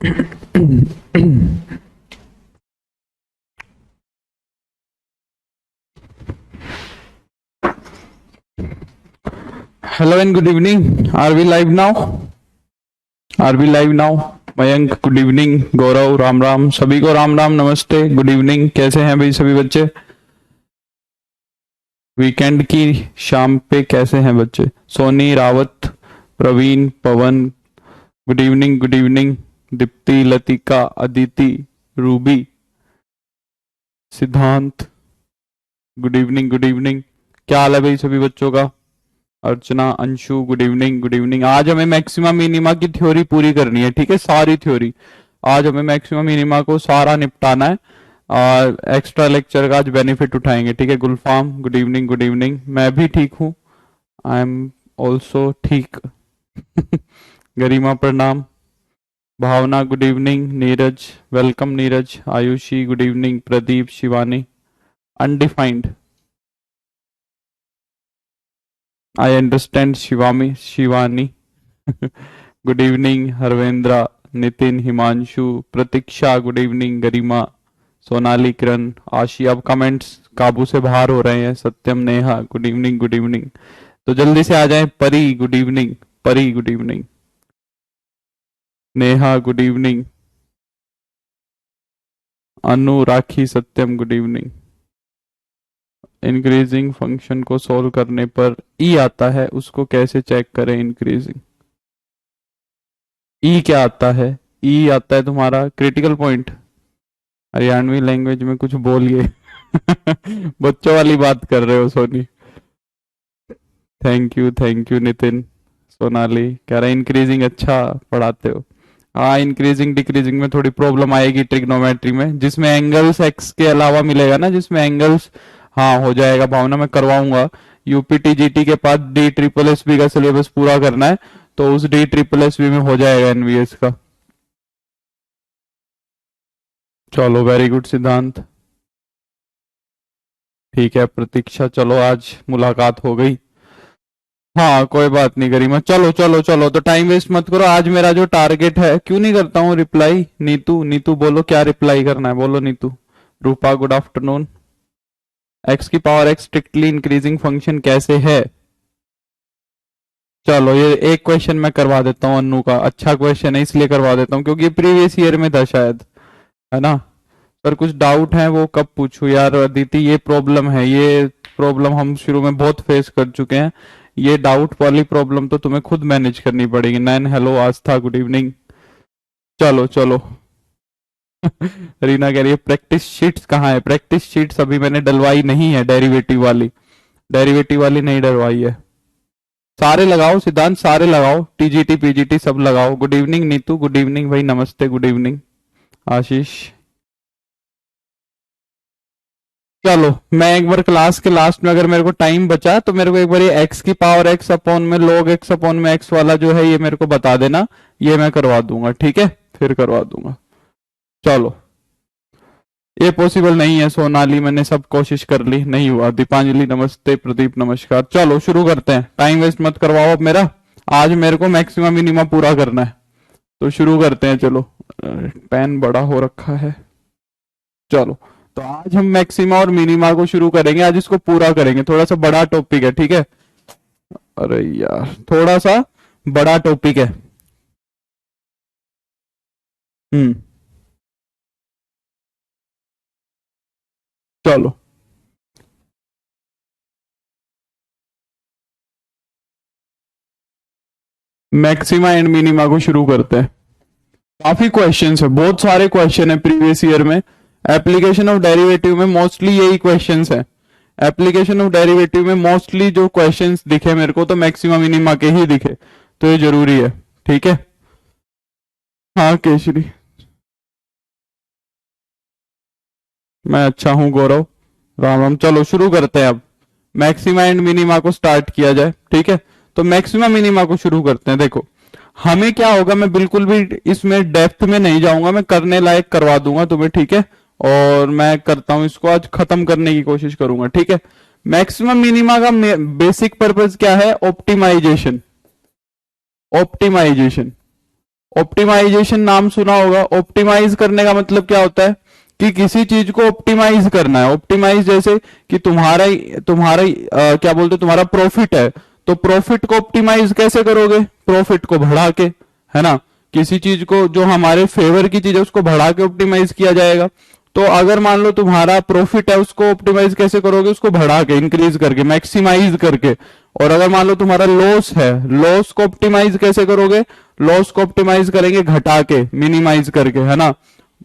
Hello and good evening. Are we live now? Are we live now? Mayank good evening, Gaurav Ram Ram, सभी को राम राम, नमस्ते, good evening. कैसे हैं भाई सभी बच्चे? वीकेंड की शाम पे कैसे हैं बच्चे? Soni, Rawat, Praveen, Pawan, good evening, good evening. Deepti, Latika, Aditi, Ruby, Siddhant, good evening, good evening. क्या हाल है भाई सभी बच्चों का? Archana, Anshu, good evening, good evening. आज हमें मैक्सिमा मिनिमा की थ्योरी पूरी करनी है, ठीक है, सारी थ्योरी। आज हमें मैक्सिमा मिनिमा को सारा निपटाना है और एक्स्ट्रा लेक्चर का आज बेनिफिट उठाएंगे, ठीक है। गुलफाम, गुड इवनिंग, गुड इवनिंग। मैं भी ठीक हूँ, आई एम ऑल्सो ठीक। गरिमा, प्रणाम। Bhavna, good evening. Neeraj, welcome Neeraj. Ayushi, good evening. Pradeep, Shivani, undefined, I understand. Shivani, good evening. Harvendra, Nitin, Himanshu, Pratiksha, good evening. Garima, Sonali, Kiran, Aashi. अब कमेंट्स काबू से बाहर हो रहे हैं। Satyam, Neha, good evening, good evening. तो जल्दी से आ जाएं। Pari, good evening. Pari, good evening. Neha, good evening. Anu, Rakhi, Satyam, good evening. Increasing function को सॉल्व करने पर ई आता है, उसको कैसे चेक करें? इंक्रीजिंग ई क्या आता है? ई आता है तुम्हारा क्रिटिकल पॉइंट। हरियाणवी लैंग्वेज में कुछ बोलिए। बच्चों वाली बात कर रहे हो सोनी। Thank you Nitin. सोनाली कह रहा है इंक्रीजिंग अच्छा पढ़ाते हो। हाँ, इंक्रीजिंग डिक्रीजिंग में थोड़ी प्रॉब्लम आएगी ट्रिग्नोमेट्री में, जिसमें एंगल्स एक्स के अलावा मिलेगा ना, जिसमें एंगल्स। हाँ, हो जाएगा भावना, मैं करवाऊंगा। यूपीटी जीटी के बाद डी ट्रिपल एस बी का सिलेबस पूरा करना है, तो उस डी ट्रिपल एस बी में हो जाएगा एनवीएस का। चलो, वेरी गुड सिद्धांत। ठीक है प्रतीक्षा, चलो आज मुलाकात हो गई। हाँ कोई बात नहीं गरिमा, चलो चलो चलो, तो टाइम वेस्ट मत करो। आज मेरा जो टारगेट है, क्यों नहीं करता हूँ रिप्लाई? नीतू, नीतू बोलो क्या रिप्लाई करना है, बोलो नीतू। रूपा, गुड आफ्टरनून। एक्स की power x strictly increasing function कैसे है? चलो ये एक क्वेश्चन मैं करवा देता हूँ अन्नू का, अच्छा क्वेश्चन है इसलिए करवा देता हूँ क्योंकि प्रीवियस ईयर में था शायद, है ना। पर कुछ डाउट है वो कब पूछूं यार अदिति, ये प्रॉब्लम है, ये प्रॉब्लम हम शुरू में बहुत फेस कर चुके हैं। ये डाउट वाली प्रॉब्लम तो तुम्हें खुद मैनेज करनी पड़ेगी। नैन, हेलो। आस्था, गुड इवनिंग। चलो चलो। रीना कह रही है प्रैक्टिस शीट्स कहाँ है? प्रैक्टिस शीट्स अभी मैंने डलवाई नहीं है, डेरिवेटिव वाली, डेरिवेटिव वाली नहीं डलवाई है। सारे लगाओ सिद्धांत, सारे लगाओ, टीजीटी पीजीटी सब लगाओ। Good evening Neetu, good evening भाई, नमस्ते, गुड इवनिंग। आशीष, चलो मैं एक बार क्लास के लास्ट में अगर मेरे को टाइम बचा तो मेरे को एक बार ये एक्स की पावर एक्स अपॉन में लॉग एक्स अपॉन में एक्स वाला जो है ये मेरे को बता देना, ये मैं करवा दूंगा, ठीक है, फिर करवा दूंगा। चलो, ये पॉसिबल नहीं है सोनाली, मैंने सब कोशिश कर ली, नहीं हुआ। दीपांजलि नमस्ते, प्रदीप नमस्कार। चलो शुरू करते हैं, टाइम वेस्ट मत करवाओ अब मेरा। आज मेरे को मैक्सिमम मिनिमम पूरा करना है, तो शुरू करते हैं। चलो, पेन बड़ा हो रखा है। चलो, तो आज हम मैक्सिमा और मिनिमा को शुरू करेंगे, आज इसको पूरा करेंगे। थोड़ा सा बड़ा टॉपिक है, ठीक है। अरे यार, थोड़ा सा बड़ा टॉपिक है। हम्म, चलो। मैक्सिमा एंड मिनिमा को शुरू करते हैं। काफी क्वेश्चंस है, बहुत सारे क्वेश्चन है प्रीवियस ईयर में। एप्लीकेशन ऑफ डेरिवेटिव में मोस्टली यही क्वेश्चंस है। एप्लीकेशन ऑफ डेरिवेटिव में मोस्टली जो क्वेश्चंस दिखे मेरे को, तो मैक्सिमा मिनिमा के ही दिखे, तो ये जरूरी है, ठीक है। हाँ केशरी, मैं अच्छा हूँ गौरव, राम राम। चलो शुरू करते हैं अब, मैक्सिमा एंड मिनिमा को स्टार्ट किया जाए, ठीक है। तो मैक्सिमा मिनिमा को शुरू करते हैं। देखो हमें क्या होगा, मैं बिल्कुल भी इसमें डेप्थ में नहीं जाऊंगा, मैं करने लायक करवा दूंगा तुम्हें, ठीक है। और मैं करता हूं इसको, आज खत्म करने की कोशिश करूंगा, ठीक है। मैक्सिमम मिनिमा का बेसिक पर्पस क्या है? ऑप्टिमाइजेशन। ऑप्टिमाइजेशन, ऑप्टिमाइजेशन नाम सुना होगा। ऑप्टिमाइज करने का मतलब क्या होता है कि किसी चीज को ऑप्टिमाइज करना है। ऑप्टिमाइज जैसे कि क्या बोलते हैं, तुम्हारा प्रॉफिट है, तो प्रॉफिट को ऑप्टिमाइज कैसे करोगे? प्रॉफिट को बढ़ा के, है ना। किसी चीज को जो हमारे फेवर की चीज है उसको बढ़ा के ऑप्टिमाइज किया जाएगा। तो अगर मान लो तुम्हारा प्रॉफिट है, उसको ऑप्टिमाइज कैसे करोगे? उसको बढ़ा के, इंक्रीज करके, मैक्सिमाइज करके। और अगर मान लो तुम्हारा लॉस है, लॉस को ऑप्टिमाइज कैसे करोगे? लॉस को ऑप्टिमाइज करेंगे घटा के, मिनिमाइज करके, है ना।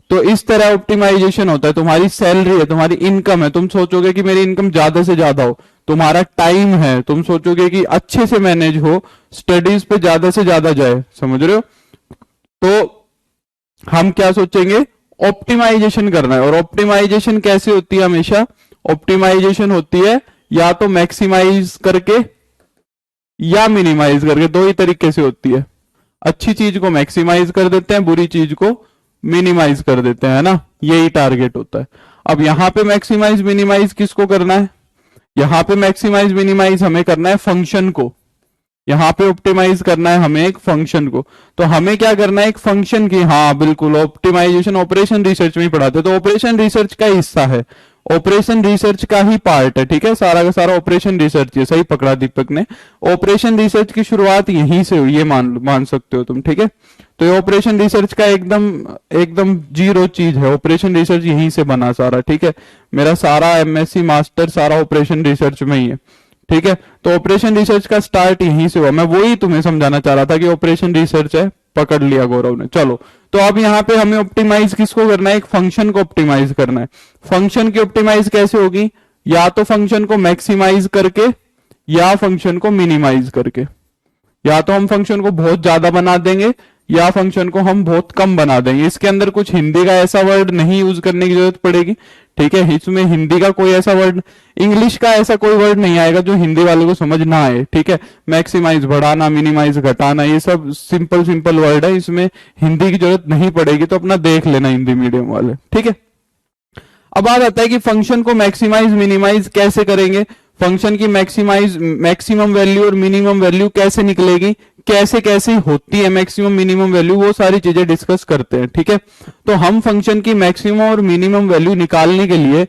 तो इस तरह ऑप्टिमाइजेशन होता है। तुम्हारी सैलरी है, तुम्हारी इनकम है, तुम सोचोगे कि मेरी इनकम ज्यादा से ज्यादा हो। तुम्हारा टाइम है, तुम सोचोगे कि अच्छे से मैनेज हो, स्टडीज पे ज्यादा से ज्यादा जाए, समझ रहे हो। तो हम क्या सोचेंगे? ऑप्टिमाइजेशन करना है। और ऑप्टिमाइजेशन कैसे होती है? हमेशा ऑप्टिमाइजेशन होती है या तो मैक्सिमाइज करके या मिनिमाइज करके, दो ही तरीके से होती है। अच्छी चीज को मैक्सिमाइज कर देते हैं, बुरी चीज को मिनिमाइज कर देते हैं, है ना। यही टारगेट होता है। अब यहां पे मैक्सिमाइज मिनिमाइज किसको करना है? यहां पे मैक्सिमाइज मिनिमाइज हमें करना है फंक्शन को। यहां पे ऑप्टिमाइज करना है हमें एक फंक्शन को। तो हमें क्या करना है? एक फंक्शन की, हाँ बिल्कुल, ऑप्टिमाइजेशन ऑपरेशन रिसर्च में ही पढ़ाते, तो ऑपरेशन रिसर्च का हिस्सा है, ऑपरेशन रिसर्च का ही पार्ट है, ठीक है। सारा का सारा ऑपरेशन रिसर्च है, सही पकड़ा दीपक ने। ऑपरेशन रिसर्च की शुरुआत यहीं से हुई, ये मान सकते हो तुम, ठीक है। तो ये ऑपरेशन रिसर्च का एकदम एकदम जीरो चीज है। ऑपरेशन रिसर्च यहीं से बना सारा, ठीक है। मेरा सारा एमएससी मास्टर सारा ऑपरेशन रिसर्च में ही है, ठीक है। तो ऑपरेशन रिसर्च का स्टार्ट यहीं से हुआ। मैं वही तुम्हें समझाना चाह रहा था कि ऑपरेशन रिसर्च है, पकड़ लिया गौरव ने। चलो, तो अब यहाँ पे हमें ऑप्टिमाइज किसको करना है? एक फंक्शन को ऑप्टिमाइज करना है। फंक्शन की ऑप्टिमाइज कैसे होगी? या तो फंक्शन को मैक्सिमाइज करके या फंक्शन को मिनिमाइज करके। या तो हम फंक्शन को बहुत ज्यादा बना देंगे या फंक्शन को हम बहुत कम बना देंगे। इसके अंदर कुछ हिंदी का ऐसा वर्ड नहीं यूज करने की जरूरत पड़ेगी, ठीक है। इसमें हिंदी का कोई ऐसा वर्ड, इंग्लिश का ऐसा कोई वर्ड नहीं आएगा जो हिंदी वालों को समझ ना आए, ठीक है। मैक्सिमाइज बढ़ाना, मिनिमाइज घटाना, ये सब सिंपल सिंपल वर्ड है, इसमें हिंदी की जरूरत नहीं पड़ेगी। तो अपना देख लेना हिंदी मीडियम वाले, ठीक है। अब बात आता है कि फंक्शन को मैक्सिमाइज मिनिमाइज कैसे करेंगे? फंक्शन की मैक्सिमम वैल्यू और मिनिमम वैल्यू कैसे निकलेगी, कैसे कैसे होती है मैक्सिमम मिनिमम वैल्यू, वो सारी चीजें डिस्कस करते हैं, ठीक है। तो हम फंक्शन की मैक्सिमम और मिनिमम वैल्यू निकालने के लिए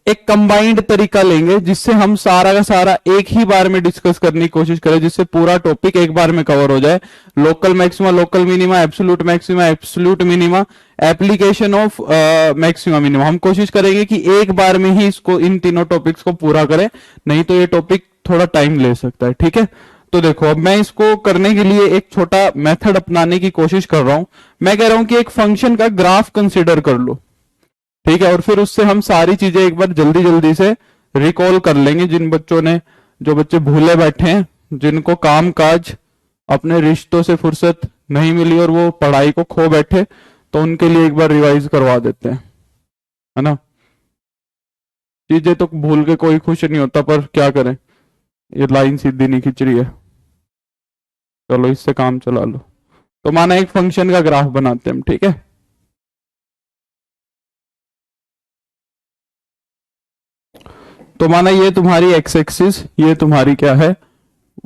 एक कंबाइंड तरीका लेंगे, जिससे हम सारा का सारा एक ही बार में डिस्कस करने की कोशिश करें, जिससे पूरा टॉपिक एक बार में कवर हो जाए। Local maxima, local minima, absolute maxima, absolute minima, application of maxima minima. हम कोशिश करेंगे कि एक बार में ही इसको, इन तीनों टॉपिक्स को पूरा करें, नहीं तो ये टॉपिक थोड़ा टाइम ले सकता है, ठीक है। तो देखो, अब मैं इसको करने के लिए एक छोटा मेथड अपनाने की कोशिश कर रहा हूं। मैं कह रहा हूं कि एक फंक्शन का ग्राफ कंसिडर कर लो, ठीक है। और फिर उससे हम सारी चीजें एक बार जल्दी जल्दी से रिकॉल कर लेंगे। जो बच्चे भूले बैठे हैं, जिनको काम काज, अपने रिश्तों से फुर्सत नहीं मिली और वो पढ़ाई को खो बैठे, तो उनके लिए एक बार रिवाइज करवा देते हैं, है ना। चीजें तो भूल के कोई खुश नहीं होता, पर क्या करें, ये लाइन सीधी नहीं खिंच रही है। चलो, इससे काम चला लो। तो माना एक फंक्शन का ग्राफ बनाते हैं हम, ठीक है। तो माना ये तुम्हारी एक्स एक्सिस, ये तुम्हारी क्या है,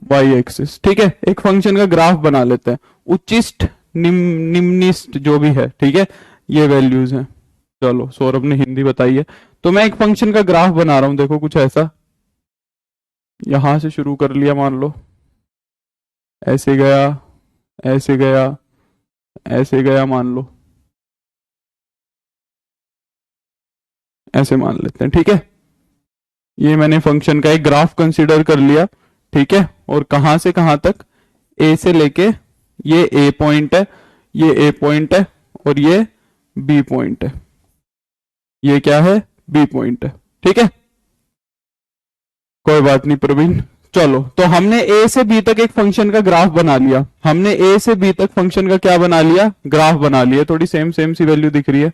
वाई एक्सिस, ठीक है। एक फंक्शन का ग्राफ बना लेते हैं, उच्चिष्ट निम्निष्ट जो भी है, ठीक है, ये वैल्यूज हैं। चलो, सौरभ ने हिंदी बताई है। तो मैं एक फंक्शन का ग्राफ बना रहा हूं, देखो कुछ ऐसा। यहां से शुरू कर लिया, मान लो ऐसे गया, ऐसे गया, ऐसे गया, मान लो ऐसे मान लेते हैं, ठीक है। ये मैंने फंक्शन का एक ग्राफ कंसीडर कर लिया, ठीक है। और कहां से कहां तक? ए से लेके, ये ए पॉइंट है, ये ए पॉइंट है, और ये बी पॉइंट है। ये क्या है? बी पॉइंट है, ठीक है। कोई बात नहीं प्रवीण। चलो, तो हमने ए से बी तक एक फंक्शन का ग्राफ बना लिया। हमने ए से बी तक फंक्शन का क्या बना लिया? ग्राफ बना लिया। थोड़ी सेम सेम सी वैल्यू दिख रही है,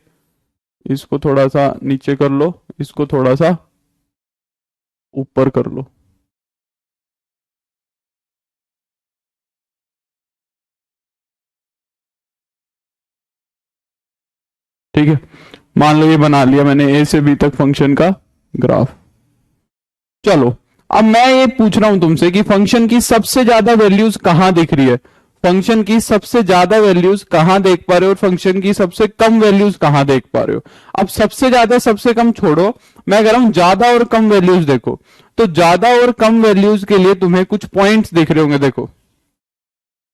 इसको थोड़ा सा नीचे कर लो, इसको थोड़ा सा ऊपर कर लो, ठीक है। मान लो ये बना लिया मैंने ए से बी तक फंक्शन का ग्राफ। चलो, अब मैं ये पूछ रहा हूं तुमसे कि फंक्शन की सबसे ज्यादा वैल्यूज कहां दिख रही है? फंक्शन की सबसे ज्यादा वैल्यूज कहां देख पा रहे हो और फंक्शन की सबसे कम वैल्यूज कहां देख पा रहे हो। अब सबसे ज्यादा सबसे कम छोड़ो, मैं कह रहा हूं ज्यादा और कम वैल्यूज देखो। तो ज्यादा और कम वैल्यूज के लिए तुम्हें कुछ पॉइंट्स दिख रहे होंगे, देखो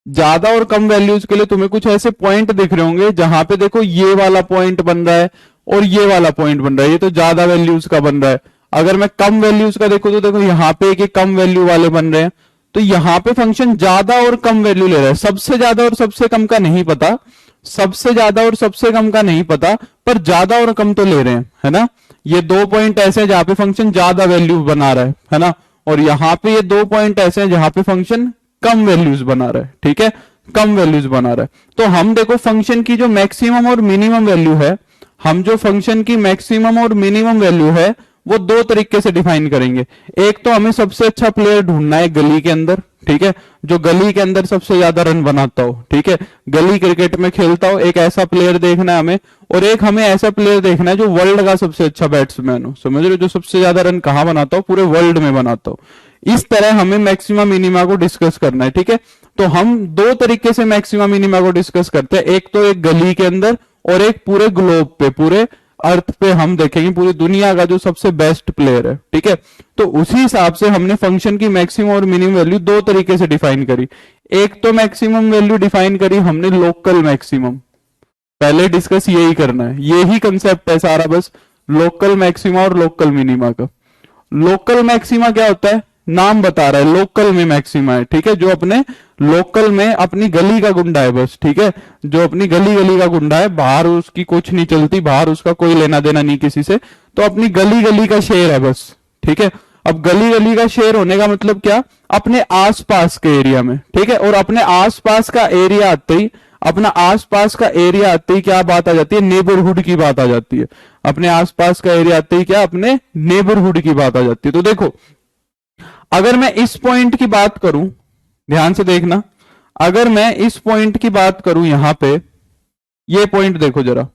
ज्यादा और कम वैल्यूज के लिए तुम्हें कुछ ऐसे पॉइंट दिख रहे होंगे जहां पे देखो ये वाला पॉइंट बन रहा है और ये वाला पॉइंट बन रहा है, ये तो ज्यादा वैल्यूज का बन रहा है। अगर मैं कम वैल्यूज का देखूं तो देखो यहाँ पे एक कम वैल्यू वाले बन रहे हैं। तो यहाँ पे फंक्शन ज्यादा और कम वैल्यू ले रहा है, सबसे ज्यादा और सबसे कम का नहीं पता, सबसे ज्यादा और सबसे कम का नहीं पता, पर ज्यादा और कम तो ले रहे हैं, है ना। ये दो पॉइंट ऐसे हैं जहां पे फंक्शन ज्यादा वैल्यू बना रहा है ना। और यहाँ पे ये दो पॉइंट ऐसे हैं जहां पे फंक्शन कम वैल्यूज बना रहा है, ठीक है, कम वैल्यूज बना रहा है। तो हम देखो फंक्शन की जो मैक्सिमम और मिनिमम वैल्यू है, हम जो फंक्शन की मैक्सिमम और मिनिमम वैल्यू है वो दो तरीके से डिफाइन करेंगे। एक तो हमें सबसे अच्छा प्लेयर ढूंढना है गली के अंदर, ठीक है, जो गली के अंदर सबसे ज्यादा रन बनाता हो, ठीक है, गली क्रिकेट में खेलता हो, एक ऐसा प्लेयर देखना है हमें। और एक हमें ऐसा प्लेयर देखना है जो वर्ल्ड का सबसे अच्छा बैट्समैन हो, समझ रहे हो, जो सबसे ज्यादा रन कहां बनाता हो, पूरे वर्ल्ड में बनाता हो। इस तरह हमें मैक्सिमा मिनिमा को डिस्कस करना है, ठीक है। तो हम दो तरीके से मैक्सिमा मिनिमा को डिस्कस करते हैं, एक तो एक गली के अंदर और एक पूरे ग्लोब पे, पूरे अर्थ पे हम देखेंगे पूरी दुनिया का जो सबसे बेस्ट प्लेयर है, ठीक है। तो उसी हिसाब से हमने फंक्शन की मैक्सिमम और मिनिमम वैल्यू दो तरीके से डिफाइन करी। एक तो मैक्सिमम वैल्यू डिफाइन करी हमने लोकल मैक्सिमम, पहले डिस्कस यही करना है, यही कंसेप्ट है सारा, बस लोकल मैक्सिमा और लोकल मिनिमा का। लोकल मैक्सिमा क्या होता है, नाम बता रहा है, लोकल में मैक्सिमा है, ठीक है, जो अपने लोकल में अपनी गली का गुंडा है बस, ठीक है, जो अपनी गली गली का गुंडा है, बाहर उसकी कुछ नहीं चलती, बाहर उसका कोई लेना देना नहीं किसी से, तो अपनी गली गली का शेर है बस, ठीक है। अब गली गली का शेर होने का मतलब क्या, अपने आसपास के एरिया में, ठीक है। और अपने आसपास का एरिया आते ही, अपना आसपास का एरिया आते ही क्या बात आ जाती है, नेबरहुड की बात आ जाती है। अपने आसपास का एरिया आते ही क्या, अपने नेबरहुड की बात आ जाती है। तो देखो अगर मैं इस पॉइंट की बात करूं, ध्यान से देखना, अगर मैं इस पॉइंट की बात करूं, यहां पे ये पॉइंट देखो जरा,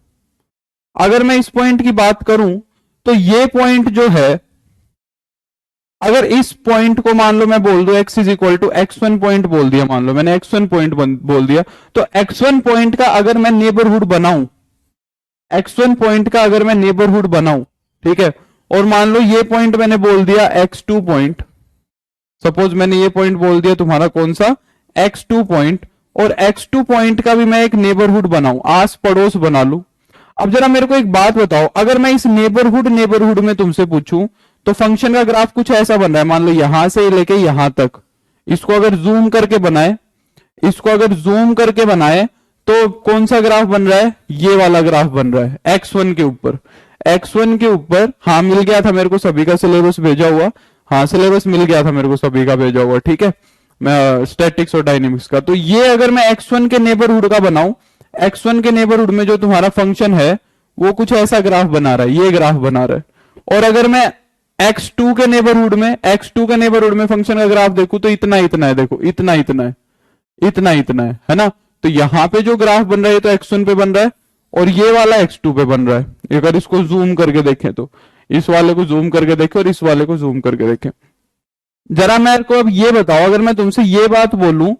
अगर मैं इस पॉइंट की बात करूं तो ये पॉइंट जो है, अगर इस पॉइंट को मान लो मैं बोल दूं x is equal to x1 point बोल दिया, मान लो मैंने x1 पॉइंट बोल दिया, तो x1 पॉइंट का अगर मैं नेबरहुड बनाऊं, x1 पॉइंट का अगर मैं नेबरहुड बनाऊं, ठीक है, और मान लो ये पॉइंट मैंने बोल दिया x2 पॉइंट, सपोज मैंने ये पॉइंट बोल दिया तुम्हारा कौन सा, x2 पॉइंट, और x2 पॉइंट का भी मैं एक नेबरहुड बनाऊं, आस पड़ोस बना लूं। अब जरा मेरे को एक बात बताओ, अगर मैं इस नेबरहुड में तुमसे पूछूं तो फंक्शन का ग्राफ कुछ ऐसा बन रहा है, मान लो यहां से लेके यहां तक, इसको अगर जूम करके बनाए, इसको अगर जूम करके बनाए तो कौन सा ग्राफ बन रहा है, ये वाला ग्राफ बन रहा है x1 के ऊपर, x1 के ऊपर। हाँ मिल गया था मेरे को सभी का सिलेबस भेजा हुआ, हाँ सिलेबस मिल गया था मेरे को सभी का भेजा हुआ, ठीक है, मैं स्टैटिक्स और डायनेमिक्स का। तो ये अगर मैं x1 के नेबरहुड का बनाऊं, x1 के नेबरहुड में जो तुम्हारा फंक्शन है वो कुछ ऐसा ग्राफ बना रहा है, ये ग्राफ बना रहा है। और अगर मैं x2 के नेबरहुड में, x2 के नेबरहुड में फंक्शन का ग्राफ देखूं तो इतना इतना है, देखो इतना इतना है, इतना इतना है ना। तो यहां पे जो ग्राफ बन रहा है तो x1 पे बन रहा है और ये वाला x2 पे बन रहा है। अगर इसको जूम करके देखें तो, इस वाले को जूम करके देखें और इस वाले को जूम करके देखें। जरा मेरे को अब ये बताओ, अगर मैं तुमसे ये बात बोलूं,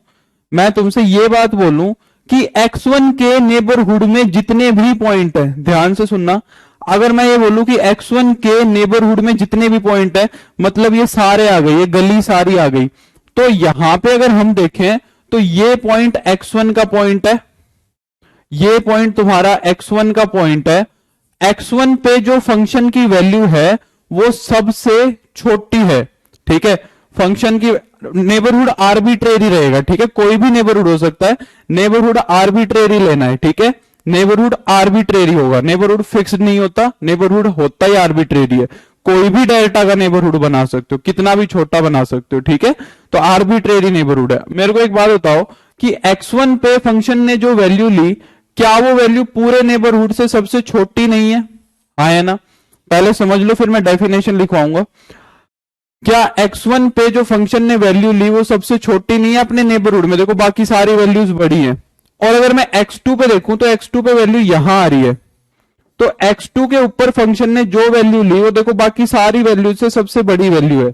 मैं तुमसे ये बात बोलूं कि x1 के नेबरहुड में जितने भी पॉइंट है, ध्यान से सुनना, अगर मैं ये बोलूं कि x1 के नेबरहुड में जितने भी पॉइंट है, मतलब ये सारे आ गए, ये गली सारी आ गई, तो यहां पे अगर हम देखें तो ये पॉइंट x1 का पॉइंट है, ये पॉइंट तुम्हारा x1 का पॉइंट है। x1 पे जो फंक्शन की वैल्यू है वो सबसे छोटी है, ठीक है, फंक्शन की नेबरहुड आर्बिट्रेरी रहेगा, ठीक है, कोई भी नेबरहुड हो सकता है, नेबरहुड आर्बिट्रेरी लेना है, ठीक है, नेबरहुड आर्बिट्रेरी होगा, नेबरहुड फिक्स नहीं होता, नेबरहुड होता ही आर्बिट्रेरी है। कोई भी डेल्टा का नेबरहुड बना सकते हो, कितना भी छोटा बना सकते हो, ठीक है, तो आर्बिट्रेरी नेबरहुड है। मेरे को एक बात बताओ कि x1 पे फंक्शन ने जो वैल्यू ली, क्या वो वैल्यू पूरे नेबरहुड से सबसे छोटी नहीं है, हाँ है ना, पहले समझ लो फिर मैं डेफिनेशन लिखवाऊंगा। क्या x1 पे जो फंक्शन ने वैल्यू ली वो सबसे छोटी नहीं है अपने नेबरहुड में, देखो बाकी सारी वैल्यूज बड़ी हैं। और अगर मैं x2 पे देखूं तो x2 पे वैल्यू यहां आ रही है, तो x2 के ऊपर फंक्शन ने जो वैल्यू ली वो देखो बाकी सारी वैल्यू से सबसे बड़ी वैल्यू है।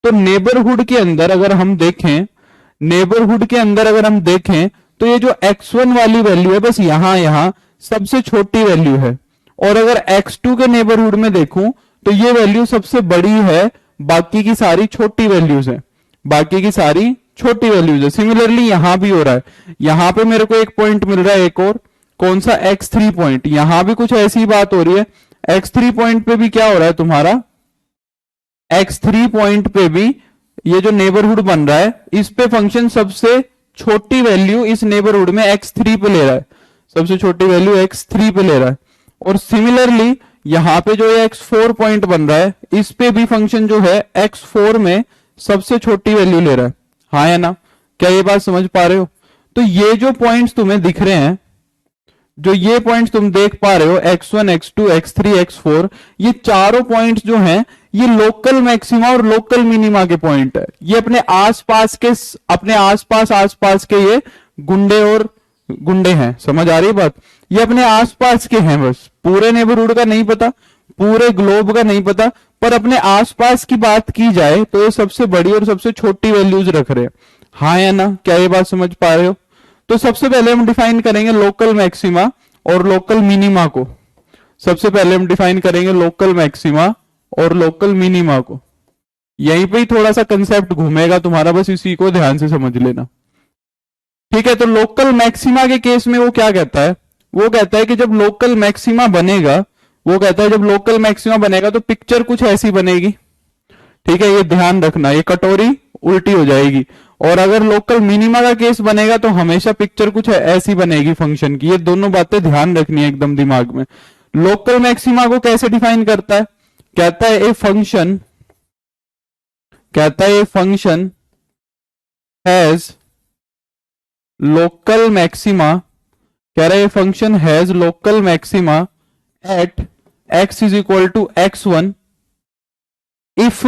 तो नेबरहुड के अंदर अगर हम देखें, नेबरहुड के अंदर अगर हम देखें तो ये जो x1 वाली वैल्यू है बस यहां सबसे छोटी वैल्यू है, और अगर x2 के नेबरहुड में देखूं तो ये वैल्यू सबसे बड़ी है, बाकी की सारी छोटी वैल्यूज है, बाकी की सारी छोटी वैल्यूज है। सिमिलरली यहां भी हो रहा है, यहां पे मेरे को एक पॉइंट मिल रहा है एक और, कौन सा x3 पॉइंट, यहां भी कुछ ऐसी बात हो रही है। x3 पॉइंट पे भी क्या हो रहा है तुम्हारा, x3 पॉइंट पे भी ये जो नेबरहुड बन रहा है इस पे फंक्शन सबसे छोटी वैल्यू इस नेबरहुड में x3 पे ले रहा है, सबसे छोटी वैल्यू x3 पे ले रहा है। और सिमिलरली यहां पे जो x4 पॉइंट बन रहा है इस पे भी फंक्शन जो है x4 में सबसे छोटी वैल्यू ले रहा है। हाँ या ना, क्या ये बात समझ पा रहे हो? तो ये जो पॉइंट्स तुम्हें दिख रहे हैं, जो ये पॉइंट्स तुम देख पा रहे हो x1 x2 x3 x4, ये चारों पॉइंट्स जो हैं ये लोकल मैक्सिमा और लोकल मिनिमा के पॉइंट है। ये अपने आसपास के ये गुंडे और गुंडे हैं, समझ आ रही बात? ये अपने आसपास के हैं, बस पूरे नेबरहुड का नहीं पता, पूरे ग्लोब का नहीं पता, पर अपने आसपास की बात की जाए तो ये सबसे बड़ी और सबसे छोटी वैल्यूज रख रहे हैं। हाँ या ना, क्या ये बात समझ पा रहे हो? तो सबसे पहले हम डिफाइन करेंगे लोकल मैक्सिमा और लोकल मिनिमा को। सबसे पहले हम डिफाइन करेंगे लोकल मैक्सिमा और लोकल मिनिमा को। यहीं पे ही थोड़ा सा कंसेप्ट घूमेगा तुम्हारा, बस इसी को ध्यान से समझ लेना, ठीक है? तो लोकल मैक्सिमा के केस में वो क्या कहता है, वो कहता है कि जब लोकल मैक्सिमा बनेगा, वो कहता है जब लोकल मैक्सिमा बनेगा तो पिक्चर कुछ ऐसी बनेगी, ठीक है? ये ध्यान रखना, ये कटोरी उल्टी हो जाएगी। और अगर लोकल मिनिमा का केस बनेगा तो हमेशा पिक्चर कुछ ऐसी बनेगी फंक्शन की। ये दोनों बातें ध्यान रखनी है एकदम दिमाग में। लोकल मैक्सिमा को कैसे डिफाइन करता है? कहता है A function has local maxima, कह रहा है function has local maxima at x is equal to x1 if,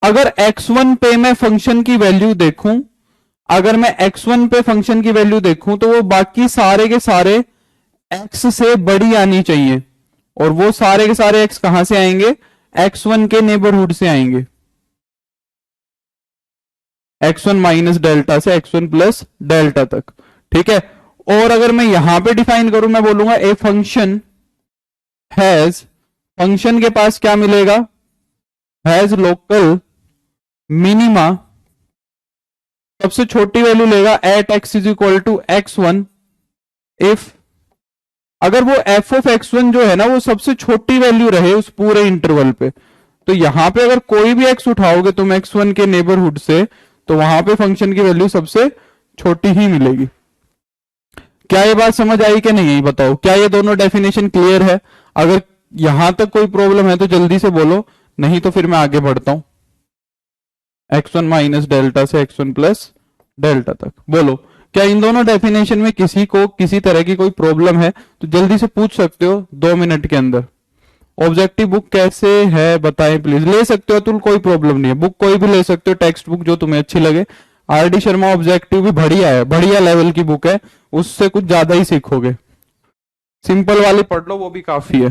अगर x1 पे मैं फंक्शन की वैल्यू देखूं, अगर मैं x1 पे फंक्शन की वैल्यू देखूं तो वो बाकी सारे के सारे x से बड़ी आनी चाहिए, और वो सारे के सारे x कहां से आएंगे, x1 के नेबरहुड से आएंगे, x1 माइनस डेल्टा से x1 प्लस डेल्टा तक, ठीक है? और अगर मैं यहां पे डिफाइन करूं, मैं बोलूंगा ए फंक्शन हैज, फंक्शन के पास क्या मिलेगा, हैज लोकल मिनिमा, सबसे छोटी वैल्यू लेगा at x is equal to x1 if, अगर वो f ऑफ x1 जो है ना वो सबसे छोटी वैल्यू रहे उस पूरे इंटरवल पे, तो यहां पे अगर कोई भी x उठाओगे तुम x1 के नेबरहुड से तो वहां पे फंक्शन की वैल्यू सबसे छोटी ही मिलेगी। क्या ये बात समझ आई कि नहीं, बताओ? क्या ये दोनों डेफिनेशन क्लियर है? अगर यहां तक कोई प्रॉब्लम है तो जल्दी से बोलो, नहीं तो फिर मैं आगे बढ़ता हूं x1 माइनस डेल्टा से x1 प्लस डेल्टा तक। बोलो, क्या इन दोनों डेफिनेशन में किसी को किसी तरह की कोई प्रॉब्लम है तो जल्दी से पूछ सकते हो 2 मिनट के अंदर। ऑब्जेक्टिव बुक कैसे है बताएं प्लीज। ले सकते हो तुम, कोई प्रॉब्लम नहीं है, बुक कोई भी ले सकते हो, टेक्स्ट बुक जो तुम्हें अच्छी लगे। आर डी शर्मा ऑब्जेक्टिव भी बढ़िया है, बढ़िया लेवल की बुक है, उससे कुछ ज्यादा ही सीखोगे। सिंपल वाली पढ़ लो, वो भी काफी है।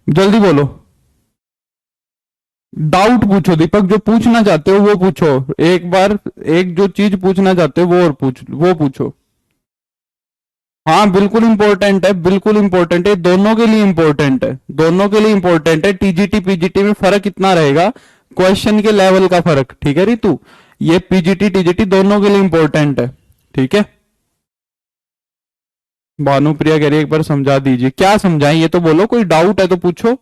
जल्दी बोलो, डाउट पूछो दीपक, जो पूछना चाहते हो वो पूछो, एक बार एक जो चीज पूछना चाहते हो वो और वो पूछो। हाँ बिल्कुल इंपॉर्टेंट है, बिल्कुल इंपॉर्टेंट है, दोनों के लिए इंपॉर्टेंट है, दोनों के लिए इंपॉर्टेंट है। टीजीटी पीजीटी में फर्क इतना रहेगा, क्वेश्चन के लेवल का फर्क, ठीक है रितु? ये पीजीटी टीजीटी दोनों के लिए इंपॉर्टेंट है, ठीक है? भानुप्रिया कह रही है एक बार समझा दीजिए। क्या समझाएं ये तो बोलो, कोई डाउट है तो पूछो,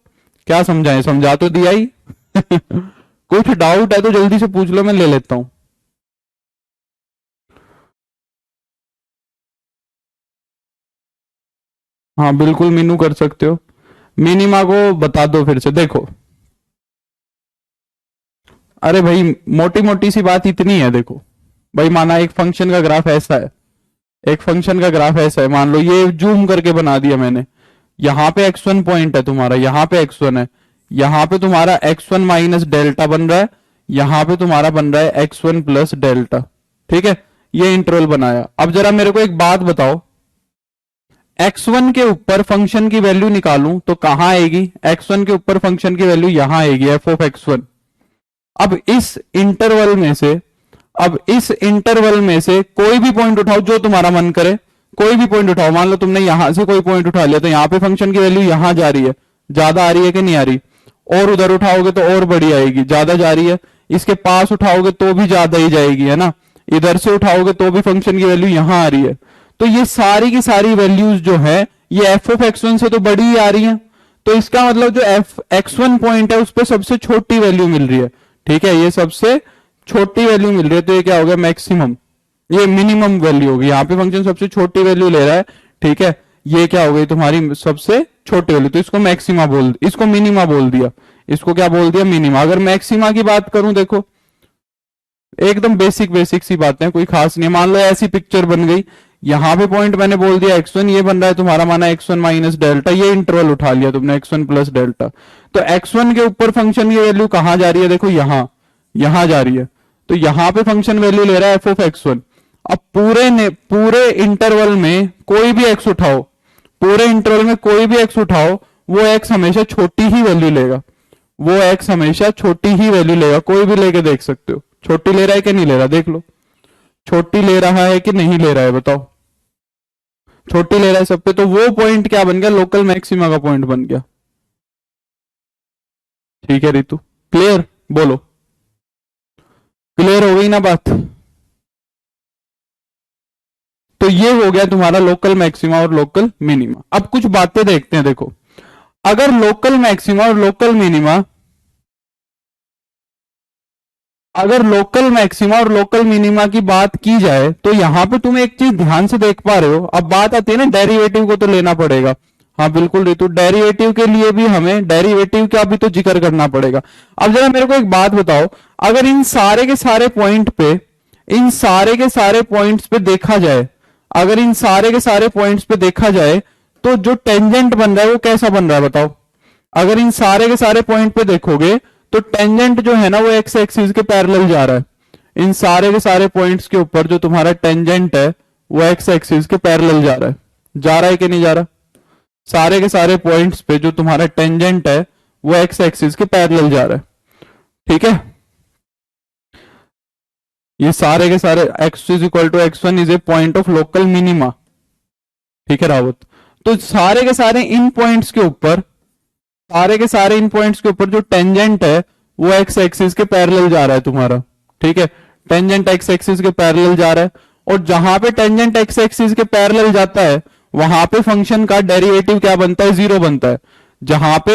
क्या समझाएं? समझा तो दिया ही। कुछ डाउट है तो जल्दी से पूछ लो, मैं ले लेता हूं। हाँ बिल्कुल मीनू कर सकते हो। मिनिमा को बता दो फिर से, देखो अरे भाई मोटी मोटी सी बात इतनी है, देखो भाई, माना एक फंक्शन का ग्राफ ऐसा है, एक फंक्शन का ग्राफ ऐसा है, मान लो ये जूम करके बना दिया मैंने, यहाँ पे x1 पॉइंट है तुम्हारा, यहाँ पे x1 है, यहाँ पे तुम्हारा x1 माइनस डेल्टा बन रहा है, यहाँ पे तुम्हारा बन रहा है x1 प्लस डेल्टा, ठीक है? ये इंटरवल बनाया। अब जरा मेरे को एक बात बताओ, x1 के ऊपर फंक्शन की वैल्यू निकालूं तो कहां आएगी, x1 के ऊपर फंक्शन की वैल्यू यहां आएगी, एफ ऑफ x1। अब इस इंटरवल में से कोई भी पॉइंट उठाओ जो तुम्हारा मन करे, कोई भी पॉइंट उठाओ। मान लो तुमने यहां से कोई पॉइंट उठा लिया तो यहां पे फंक्शन की वैल्यू यहां जा रही है, ज्यादा आ रही है कि नहीं आ रही, और उधर उठाओगे तो और बड़ी आएगी, ज्यादा जा रही है। इसके पास उठाओगे तो भी ज्यादा ही जाएगी, है ना। इधर से उठाओगे तो भी फंक्शन की वैल्यू यहां आ रही है। तो ये सारी की सारी वैल्यूज जो है ये एफ ऑफ x1 से तो बड़ी ही आ रही है। तो इसका मतलब जो एफ x1 पॉइंट है उस पर सबसे छोटी वैल्यू मिल रही है, ठीक है, ये सबसे छोटी वैल्यू मिल रही है। तो ये क्या हो गया, मैक्सिमम, ये मिनिमम वैल्यू होगी। यहाँ पे फंक्शन सबसे छोटी वैल्यू ले रहा है, ठीक है, ये क्या हो गई तुम्हारी सबसे छोटी वैल्यू, तो इसको मैक्सिमा इसको मिनिमा बोल दिया, इसको क्या बोल दिया, मिनिमा। अगर मैक्सिमा की बात करूं, देखो एकदम बेसिक सी बातें, कोई खास नहीं। मान लो ऐसी पिक्चर बन गई, यहां पे पॉइंट मैंने बोल दिया x1, ये बन रहा है तुम्हारा माना x1 माइनस डेल्टा, ये इंटरवल उठा लिया तुमने x1 प्लस डेल्टा। तो x1 के ऊपर फंक्शन की वैल्यू कहां जा रही है, देखो यहां जा रही है। तो यहां पे फंक्शन वैल्यू ले रहा है एफ ऑफ x1। अब पूरे इंटरवल में कोई भी x उठाओ, पूरे इंटरवल में कोई भी x उठाओ, वो x हमेशा छोटी ही वैल्यू लेगा, वो x हमेशा छोटी ही वैल्यू लेगा। कोई भी लेके देख सकते हो, छोटी ले रहा है कि नहीं ले रहा, देख लो छोटी ले रहा है कि नहीं ले रहा है, बताओ। छोटी ले रहा है सब पे, तो वो पॉइंट क्या बन गया, लोकल मैक्सिमा का पॉइंट बन गया। ठीक है रितु, क्लियर, बोलो क्लियर हो गई ना बात। तो ये हो गया तुम्हारा लोकल मैक्सिमा और लोकल मिनिमा। अब कुछ बातें देखते हैं, देखो अगर लोकल मैक्सिमा और लोकल मिनिमा, अगर लोकल मैक्सिमा और लोकल मिनिमा की बात की जाए तो यहां पे तुम एक चीज ध्यान से देख पा रहे हो। अब बात आती है ना डेरिवेटिव को तो लेना पड़ेगा, हाँ बिल्कुल रितु, डेरिवेटिव के लिए भी हमें डेरिवेटिव का भी तो जिक्र करना पड़ेगा। अब जरा मेरे को एक बात बताओ, अगर इन सारे के सारे पॉइंट पे, इन सारे के सारे पॉइंट्स पे देखा जाए, अगर इन सारे के सारे पॉइंट्स पे देखा जाए तो जो टेंजेंट बन रहा है वो कैसा बन रहा है, बताओ। अगर इन सारे के सारे पॉइंट पे देखोगे तो टेंजेंट जो है ना वो एक्स एक्सिस के पैरेलल जा रहा है। इन सारे के सारे पॉइंट्स के ऊपर जो तुम्हारा टेंजेंट है वो एक्स एक्सिस के पैरेलल जा रहा है कि नहीं जा रहा। सारे के सारे पॉइंट्स पे जो तुम्हारा टेंजेंट है वो एक्स एक्सिस के पैरेलल जा रहा है, ठीक है। ये सारे के सारे x is equal to x1 is a point of local minima, ठीक है रावत। तो सारे के सारे इन पॉइंट्स के ऊपर, सारे के सारे इन पॉइंट्स के ऊपर जो टेंजेंट है वो एक्स एक्सिस के पैरेलल जा रहा है तुम्हारा, ठीक है। टेंजेंट एक्स एक्सिस के पैरेलल जा रहा है, और जहां पे टेंजेंट एक्स एक्सिस के पैरेलल जाता है वहां पे फंक्शन का डेरिवेटिव क्या बनता है, जीरो बनता है। जहां पे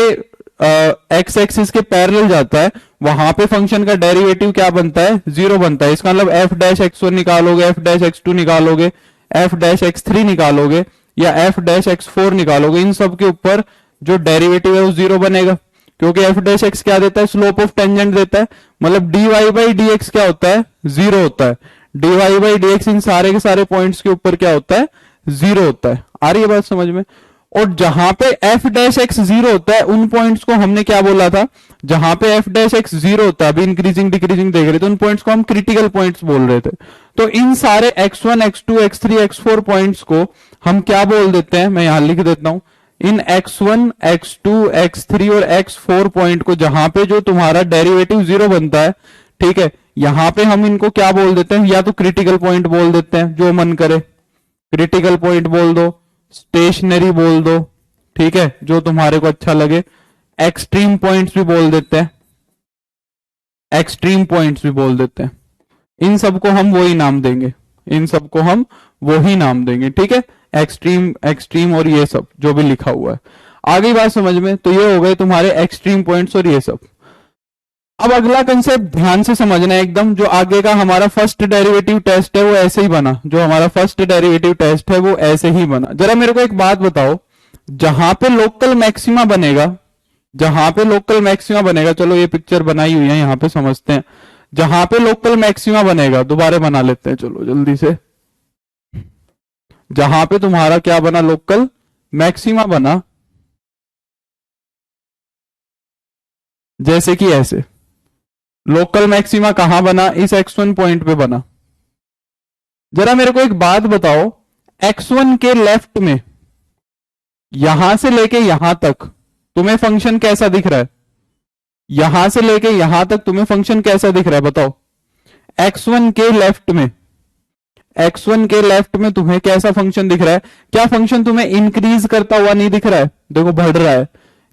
एक्स एक्सिस के पैरेलल जाता है वहां पे फंक्शन का डेरिवेटिव क्या बनता है, जीरो बनता है। इसका मतलब एफ डैश x1 निकालोगे, एफ डैश x2 निकालोगे, एफ डैश x3 निकालोगे या एफ डैश x4 निकालोगे, इन सब के ऊपर जो डेरिवेटिव है वो जीरो बनेगा, क्योंकि एफ डैश एक्स क्या देता है, स्लोप ऑफ टेंजेंट देता है। मतलब D Y by D X क्या होता है, जीरो होता है। D Y by D X इन सारे के सारे पॉइंट्स के ऊपर क्या होता है, जीरो होता है। आ रही है बात समझ में। और जहां पे एफ डैश एक्स जीरो होता है उन पॉइंट्स को हमने क्या बोला था, जहां पे एफ डैश एक्स जीरो होता है, अभी इंक्रीजिंग डिक्रीजिंग देख रहे थे, उन पॉइंट्स को हम क्रिटिकल पॉइंट्स बोल रहे थे। तो इन सारे x1 x2 x3 x4 points को हम क्या बोल देते हैं, मैं यहां लिख देता हूं। इन x1 x2 x3 और x4 पॉइंट को जहां पे जो तुम्हारा डेरिवेटिव जीरो बनता है, ठीक है, यहां पे हम इनको क्या बोल देते हैं, या तो क्रिटिकल पॉइंट बोल देते हैं, जो मन करे क्रिटिकल पॉइंट बोल दो, स्टेशनरी बोल दो, ठीक है, जो तुम्हारे को अच्छा लगे। एक्सट्रीम पॉइंट्स भी बोल देते हैं, एक्सट्रीम पॉइंट्स भी बोल देते हैं। इन सबको हम वही नाम देंगे, इन सबको हम वही नाम देंगे, ठीक है। एक्सट्रीम एक्सट्रीम और ये सब जो भी लिखा हुआ है, आगे बात समझ में। तो ये हो गए तुम्हारे एक्सट्रीम पॉइंट्स और ये सब। अब अगला कंसेप्ट ध्यान से समझना है एकदम, जो आगे का हमारा फर्स्ट डेरिवेटिव टेस्ट है वो ऐसे ही बना, जो हमारा फर्स्ट डेरिवेटिव टेस्ट है वो ऐसे ही बना। जरा मेरे को एक बात बताओ, जहां पे लोकल मैक्सिमा बनेगा, जहां पे लोकल मैक्सिमा बनेगा, चलो ये पिक्चर बनाई हुई है यहां पे समझते हैं। जहां पे लोकल मैक्सिमा बनेगा, दोबारा बना लेते हैं चलो जल्दी से। जहां पे तुम्हारा क्या बना, लोकल मैक्सिमा बना, जैसे कि ऐसे लोकल मैक्सिमा कहां बना, इस x1 पॉइंट पे बना। जरा मेरे को एक बात बताओ, x1 के लेफ्ट में, यहां से लेके यहां तक तुम्हें फंक्शन कैसा दिख रहा है? यहां से लेके यहां तक तुम्हें फंक्शन कैसा दिख रहा है बताओ? x1 के लेफ्ट में, x1 के लेफ्ट में तुम्हें कैसा फंक्शन दिख रहा है? क्या फंक्शन तुम्हें इंक्रीज करता हुआ नहीं दिख रहा है? देखो बढ़ रहा है।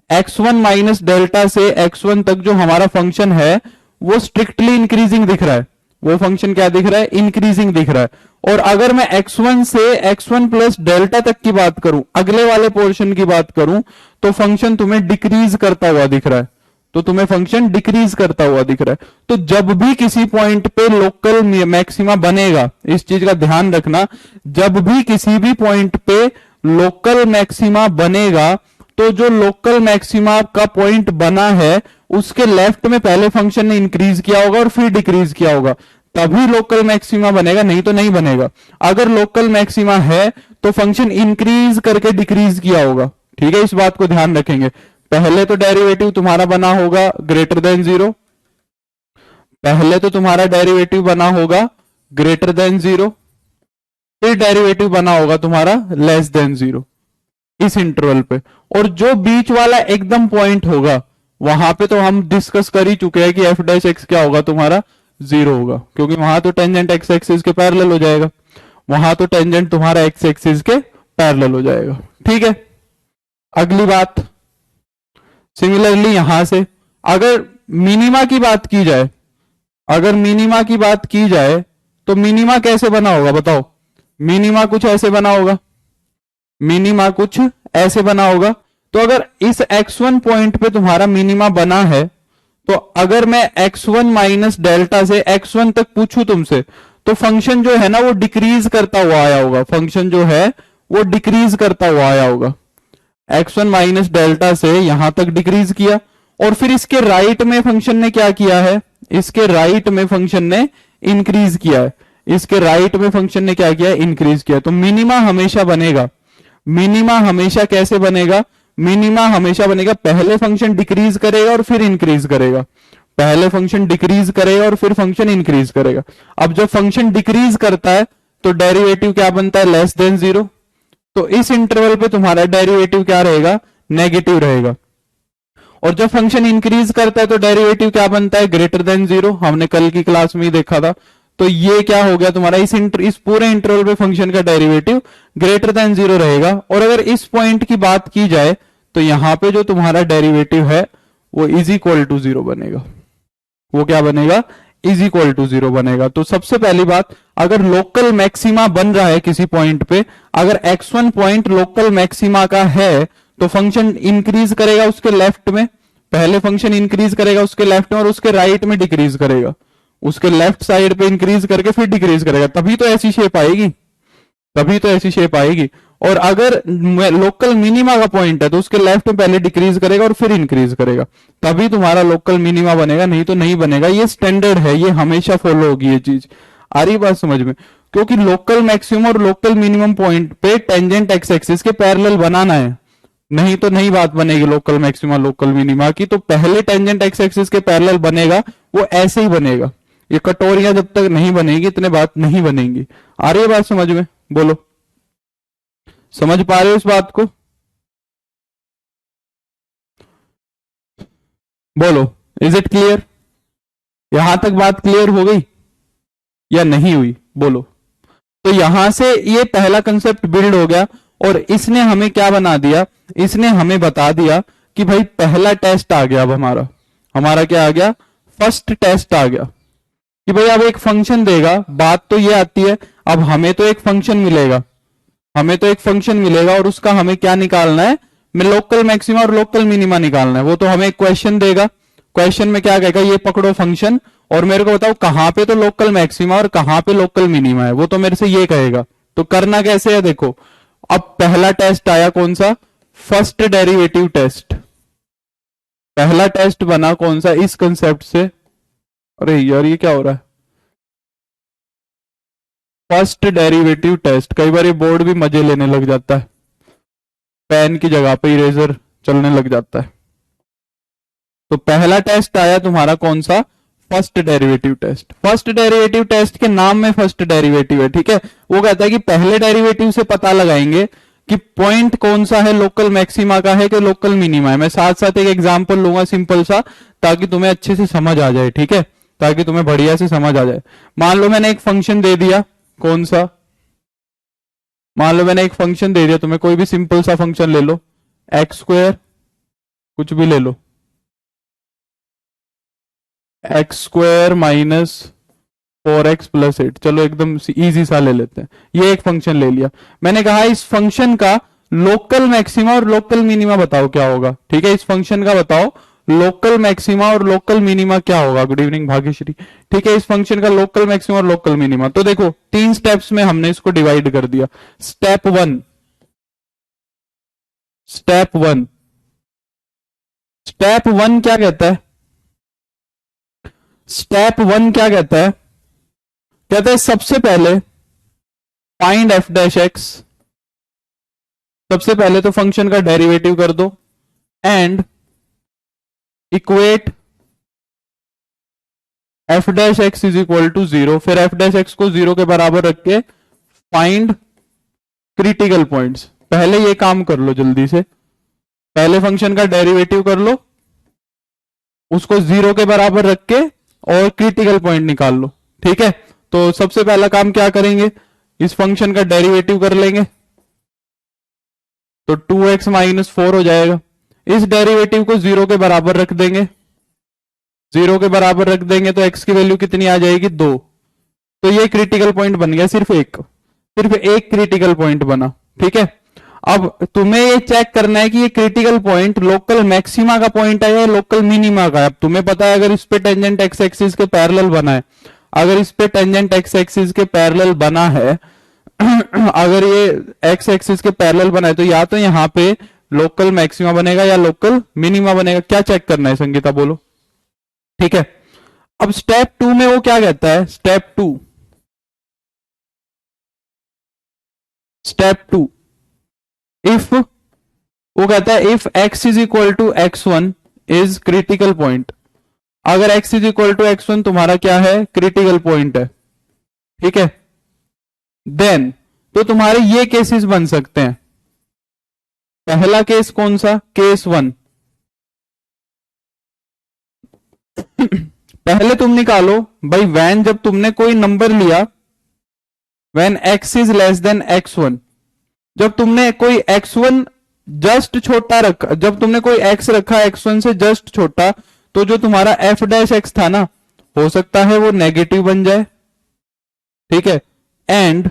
x1 माइनस डेल्टा से x1 तक जो हमारा फंक्शन है वो स्ट्रिक्टली इंक्रीजिंग दिख रहा है। वो फंक्शन क्या दिख रहा है? इंक्रीजिंग दिख रहा है। और अगर मैं x1 से x1 प्लस डेल्टा तक की बात करूं, अगले वाले पोर्शन की बात करूं, तो फंक्शन तुम्हें डिक्रीज करता हुआ दिख रहा है। तो तुम्हें फंक्शन डिक्रीज करता हुआ दिख रहा है। तो जब भी किसी पॉइंट पे लोकल मैक्सिमा बनेगा, इस चीज का ध्यान रखना, जब भी किसी भी पॉइंट पे लोकल मैक्सिमा बनेगा, तो जो लोकल मैक्सिमा का पॉइंट बना है उसके लेफ्ट में पहले फंक्शन ने इंक्रीज किया होगा और फिर डिक्रीज किया होगा, तभी लोकल मैक्सिमा बनेगा, नहीं तो नहीं बनेगा। अगर लोकल मैक्सिमा है तो फंक्शन इंक्रीज करके डिक्रीज किया होगा। ठीक है, इस बात को ध्यान रखेंगे। पहले तो डेरिवेटिव तुम्हारा बना होगा ग्रेटर देन जीरो, पहले तो तुम्हारा डेरिवेटिव बना होगा ग्रेटर देन जीरो, फिर डेरिवेटिव बना होगा तुम्हारा लेस देन जीरो इस इंटरवल पे। और जो बीच वाला एकदम पॉइंट होगा वहां पे तो हम डिस्कस कर ही चुके हैं कि एफ डैश एक्स क्या होगा तुम्हारा? जीरो होगा, क्योंकि वहां तो टेंजेंट एक्स एक्सिस के पैरेलल हो जाएगा, वहां तो टेंजेंट तुम्हारा एक्स एक्सिस के पैरेलल हो जाएगा। ठीक है, अगली बात सिमिलरली यहां से अगर मिनिमा की बात की जाए, अगर मिनिमा की बात की जाए तो मिनिमा कैसे बना होगा बताओ? मिनिमा कुछ ऐसे बना होगा, मिनिमा कुछ ऐसे बना होगा। तो अगर इस x1 पॉइंट पे तुम्हारा मिनिमा बना है, तो अगर मैं x1 माइनस डेल्टा से x1 तक पूछूं तुमसे, तो फंक्शन जो है ना वो डिक्रीज करता हुआ आया होगा, फंक्शन जो है वो डिक्रीज करता हुआ आया होगा। x1 माइनस डेल्टा से यहां तक डिक्रीज किया, और फिर इसके राइट में फंक्शन ने क्या किया है? इसके राइट में फंक्शन ने इंक्रीज किया है, इसके राइट में फंक्शन ने क्या किया है? इंक्रीज किया। तो मिनिमा हमेशा बनेगा, मिनिमा हमेशा कैसे बनेगा? मिनिमा हमेशा बनेगा पहले फंक्शन डिक्रीज करेगा और फिर इंक्रीज करेगा, पहले फंक्शन डिक्रीज करेगा और फिर फंक्शन इंक्रीज करेगा। अब जब फंक्शन डिक्रीज करता है तो डेरिवेटिव क्या बनता है? Less than zero. तो इस इंटरवल पे तुम्हारा डेरिवेटिव क्या रहेगा? नेगेटिव रहेगा। और जब फंक्शन इंक्रीज करता है तो डेरिवेटिव क्या बनता है? Greater than zero. हमने कल की क्लास में ही देखा था। तो ये क्या हो गया तुम्हारा? इस पूरे इंटरवल पे फंक्शन का डेरिवेटिव ग्रेटर देन जीरो रहेगा। और अगर इस पॉइंट की बात की जाए तो यहां पे जो तुम्हारा डेरिवेटिव है वो इज इक्वल टू जीरो बनेगा। वो क्या बनेगा? इज इक्वल टू जीरो बनेगा। तो सबसे पहली बात, अगर लोकल मैक्सिमा बन रहा है किसी पॉइंट पे, अगर x1 पॉइंट लोकल मैक्सिमा का है तो फंक्शन इंक्रीज करेगा उसके लेफ्ट में, पहले फंक्शन इंक्रीज करेगा उसके लेफ्ट में और उसके राइट में डिक्रीज करेगा, उसके लेफ्ट साइड पे इंक्रीज करके फिर डिक्रीज करेगा, तभी तो ऐसी शेप आएगी, तभी तो ऐसी शेप आएगी। और अगर लोकल मिनिमा का पॉइंट है तो उसके लेफ्ट में पहले डिक्रीज करेगा और फिर इंक्रीज करेगा, तभी तुम्हारा लोकल मिनिमा बनेगा, नहीं तो नहीं बनेगा। ये स्टैंडर्ड है, ये हमेशा फॉलो होगी ये चीज। आ रही बात समझ में? क्योंकि लोकल मैक्सिमम और लोकल मिनिमम पॉइंट पे टेंजेंट एक्स एक्सिस के पैरेलल बनाना है, नहीं तो नहीं बात बनेगी लोकल मैक्सिमा लोकल मिनिमा की। तो पहले टेंजेंट एक्स एक्सिस के पैरेलल बनेगा, वो ऐसे ही बनेगा। ये कटोरियां जब तक नहीं बनेगी इतने बात नहीं बनेंगी। आ रही है बात समझ में? बोलो, समझ पा रहे हो इस बात को? बोलो, इज इट क्लियर? यहां तक बात क्लियर हो गई या नहीं हुई? बोलो। तो यहां से ये पहला कंसेप्ट बिल्ड हो गया और इसने हमें क्या बना दिया? इसने हमें बता दिया कि भाई पहला टेस्ट आ गया। अब हमारा हमारा क्या आ गया? फर्स्ट टेस्ट आ गया कि भाई अब एक फंक्शन देगा। बात तो ये आती है, अब हमें तो एक फंक्शन मिलेगा, हमें तो एक फंक्शन मिलेगा और उसका हमें क्या निकालना है? मैं लोकल मैक्सिमा और लोकल मिनिमा निकालना है। वो तो हमें क्वेश्चन देगा, क्वेश्चन में क्या कहेगा? ये पकड़ो फंक्शन और मेरे को बताओ कहां पे तो लोकल मैक्सिमा और कहां पे लोकल मिनिमा है। वो तो मेरे से ये कहेगा। तो करना कैसे है? देखो, अब पहला टेस्ट आया कौन सा? First derivative test. पहला टेस्ट बना कौन सा? इस कंसेप्ट से। अरे यार ये क्या हो रहा है? First derivative test. कई बार ये बोर्ड भी मजे लेने लग जाता है, पेन की जगह पे इरेजर चलने लग जाता है। तो पहला टेस्ट आया तुम्हारा कौन सा? First derivative test. First derivative test के नाम में फर्स्ट डेरिवेटिव है, ठीक है। वो कहता है कि पहले डेरिवेटिव से पता लगाएंगे कि पॉइंट कौन सा है, लोकल मैक्सिमा का है कि लोकल मिनिमा है। मैं साथ साथ एक एग्जांपल लूंगा सिंपल सा, ताकि तुम्हें अच्छे से समझ आ जाए, ठीक है, ताकि तुम्हें बढ़िया से समझ आ जाए। मान लो मैंने एक फंक्शन दे दिया, कौन सा, मान लो मैंने एक फंक्शन दे दिया तुम्हें, कोई भी सिंपल सा फंक्शन ले लो, एक्स स्क्वायर, कुछ भी ले लो, X square minus 4x plus 8, चलो एकदम इजी सा ले लेते हैं। ये एक फंक्शन ले लिया, मैंने कहा इस फंक्शन का लोकल मैक्सिमा और लोकल मिनिमा बताओ क्या होगा। ठीक है, इस फंक्शन का बताओ लोकल मैक्सिमा और लोकल मिनिमा क्या होगा। Good evening Bhagyashree. ठीक है, इस फंक्शन का लोकल मैक्सिमा और लोकल मिनिमा, तो देखो 3 स्टेप्स में हमने इसको डिवाइड कर दिया। Step one, step one, step one क्या कहता है, स्टेप वन क्या कहता है, कहता है सबसे पहले फाइंड एफ डैश एक्स, सबसे पहले तो फंक्शन का डेरिवेटिव कर दो and equate f dash x is equal to 0, फिर एफ डैश एक्स को 0 के बराबर रख के फाइंड क्रिटिकल पॉइंट्स। पहले ये काम कर लो जल्दी से, पहले फंक्शन का डेरिवेटिव कर लो, उसको 0 के बराबर रख के और क्रिटिकल पॉइंट निकाल लो। ठीक है, तो सबसे पहला काम क्या करेंगे, इस फंक्शन का डेरिवेटिव कर लेंगे, तो 2x माइनस 4 हो जाएगा। इस डेरिवेटिव को 0 के बराबर रख देंगे, 0 के बराबर रख देंगे तो x की वैल्यू कितनी आ जाएगी, 2। तो ये क्रिटिकल पॉइंट बन गया, सिर्फ एक क्रिटिकल पॉइंट बना। ठीक है, अब तुम्हें ये चेक करना है कि ये क्रिटिकल पॉइंट लोकल मैक्सिमा का पॉइंट है या लोकल मिनिमा का है। अब तुम्हें पता है अगर इस पे टेंजेंट एक्स एक्सिस के पैरेलल बना है, अगर इस पे टेंजेंट एक्स एक्सिस के पैरेलल बना है अगर ये एक्स एक्सिस के पैरेलल बना है तो या तो यहां पे लोकल मैक्सिमा बनेगा या लोकल मिनिमा बनेगा। क्या चेक करना है संगीता, बोलो। ठीक है, अब स्टेप 2 में वो क्या कहता है, स्टेप 2 इफ, वो कहता है if x is equal to x1 is critical point. अगर x is equal to x1 तुम्हारा क्या है, क्रिटिकल पॉइंट है। ठीक है, देन तो तुम्हारे ये केसेस बन सकते हैं। पहला केस कौन सा, केस 1 पहले तुम निकालो भाई, वैन जब तुमने कोई नंबर लिया, when x is less than x1, जब तुमने कोई x1 जस्ट छोटा रखा, जब तुमने कोई x रखा x1 से जस्ट छोटा, तो जो तुम्हारा f डैश x था ना, हो सकता है वो नेगेटिव बन जाए। ठीक है, एंड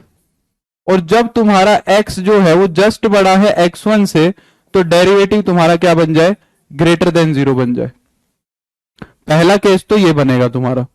और जब तुम्हारा x जो है वो जस्ट बड़ा है x1 से, तो डेरिवेटिव तुम्हारा क्या बन जाए, ग्रेटर देन 0 बन जाए। पहला केस तो ये बनेगा तुम्हारा।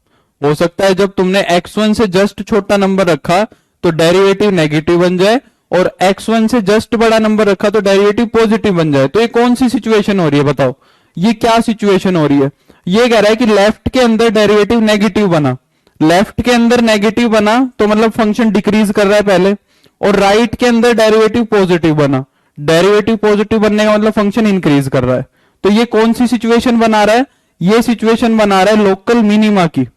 हो सकता है जब तुमने x1 से जस्ट छोटा नंबर रखा तो डेरिवेटिव नेगेटिव बन जाए, और x1 से जस्ट बड़ा नंबर रखा तो डेरिवेटिव पॉजिटिव बन जाए। तो ये कौन सी सिचुएशन हो रही है बताओ, ये क्या सिचुएशन हो रही है। ये कह रहा है कि लेफ्ट के अंदर डेरिवेटिव नेगेटिव बना, लेफ्ट के अंदर नेगेटिव बना तो मतलब फंक्शन डिक्रीज कर रहा है पहले, और राइट के अंदर डेरिवेटिव पॉजिटिव बना, डेरिवेटिव पॉजिटिव बनने का मतलब फंक्शन इंक्रीज कर रहा है। तो ये कौन सी सिचुएशन बना रहा है, ये सिचुएशन बना रहा है लोकल मिनिमा की।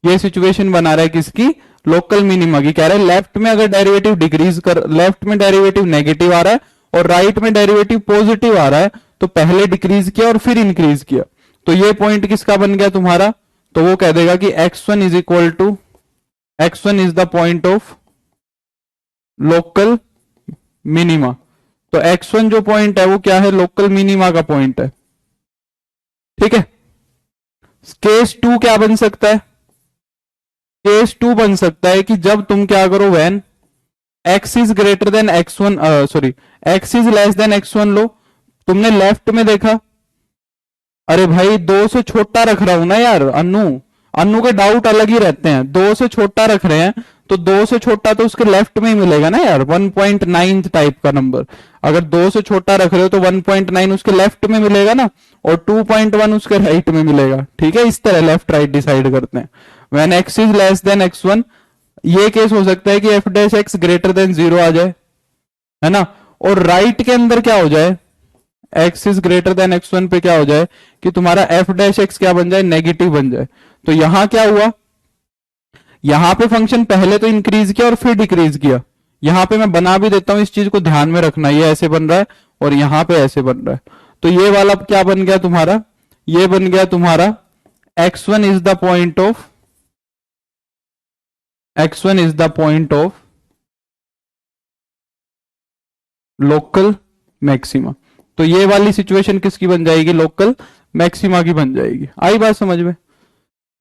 ये सिचुएशन बना रहा है किसकी, लोकल मिनिमा की। कह रहा है लेफ्ट में अगर डेरिवेटिव डिक्रीज कर, लेफ्ट में डेरिवेटिव नेगेटिव आ रहा है और राइट में डेरिवेटिव पॉजिटिव आ रहा है, तो पहले डिक्रीज किया और फिर इंक्रीज किया। तो ये पॉइंट किसका बन गया तुम्हारा, तो वो कह देगा कि x1 is equal to, x1 is the point of local minima. तो x1 जो पॉइंट है वो क्या है, लोकल मिनिमा का पॉइंट है। ठीक है, केस 2 क्या बन सकता है, केस 2 बन सकता है कि जब तुम क्या करो, when x is greater then x1, sorry x is less than x1 लो। तुमने लेफ्ट में देखा, अरे भाई 2 से छोटा रख रहा हूं ना यार, अन्नू के डाउट अलग ही रहते हैं। 2 से छोटा रख रहे हैं तो 2 से छोटा तो उसके लेफ्ट में ही मिलेगा ना यार, 1.9 टाइप का नंबर। अगर 2 से छोटा रख रहे हो तो 1.9 उसके लेफ्ट में मिलेगा ना, और 2.1 उसके राइट में मिलेगा। ठीक है, इस तरह लेफ्ट राइट डिसाइड करते हैं। When x is less than x1, ये केस हो सकता है कि f dash x greater than 0 आ जाए, है ना, और राइट के अंदर क्या हो जाए, x is greater then x1 पे क्या हो जाए कि तुम्हारा f डैश x क्या बन जाए, नेगेटिव बन जाए। तो यहां क्या हुआ, यहां पे फंक्शन पहले तो इंक्रीज किया और फिर डिक्रीज किया, यहां पे मैं बना भी देता हूं, इस चीज को ध्यान में रखना, ये ऐसे बन रहा है और यहां पे ऐसे बन रहा है। तो ये वाला क्या बन गया तुम्हारा, ये बन गया तुम्हारा x1 is the point of, x1 is the point of local maxima. तो ये वाली सिचुएशन किसकी बन जाएगी, लोकल मैक्सिमा की बन जाएगी। आई बात समझ में।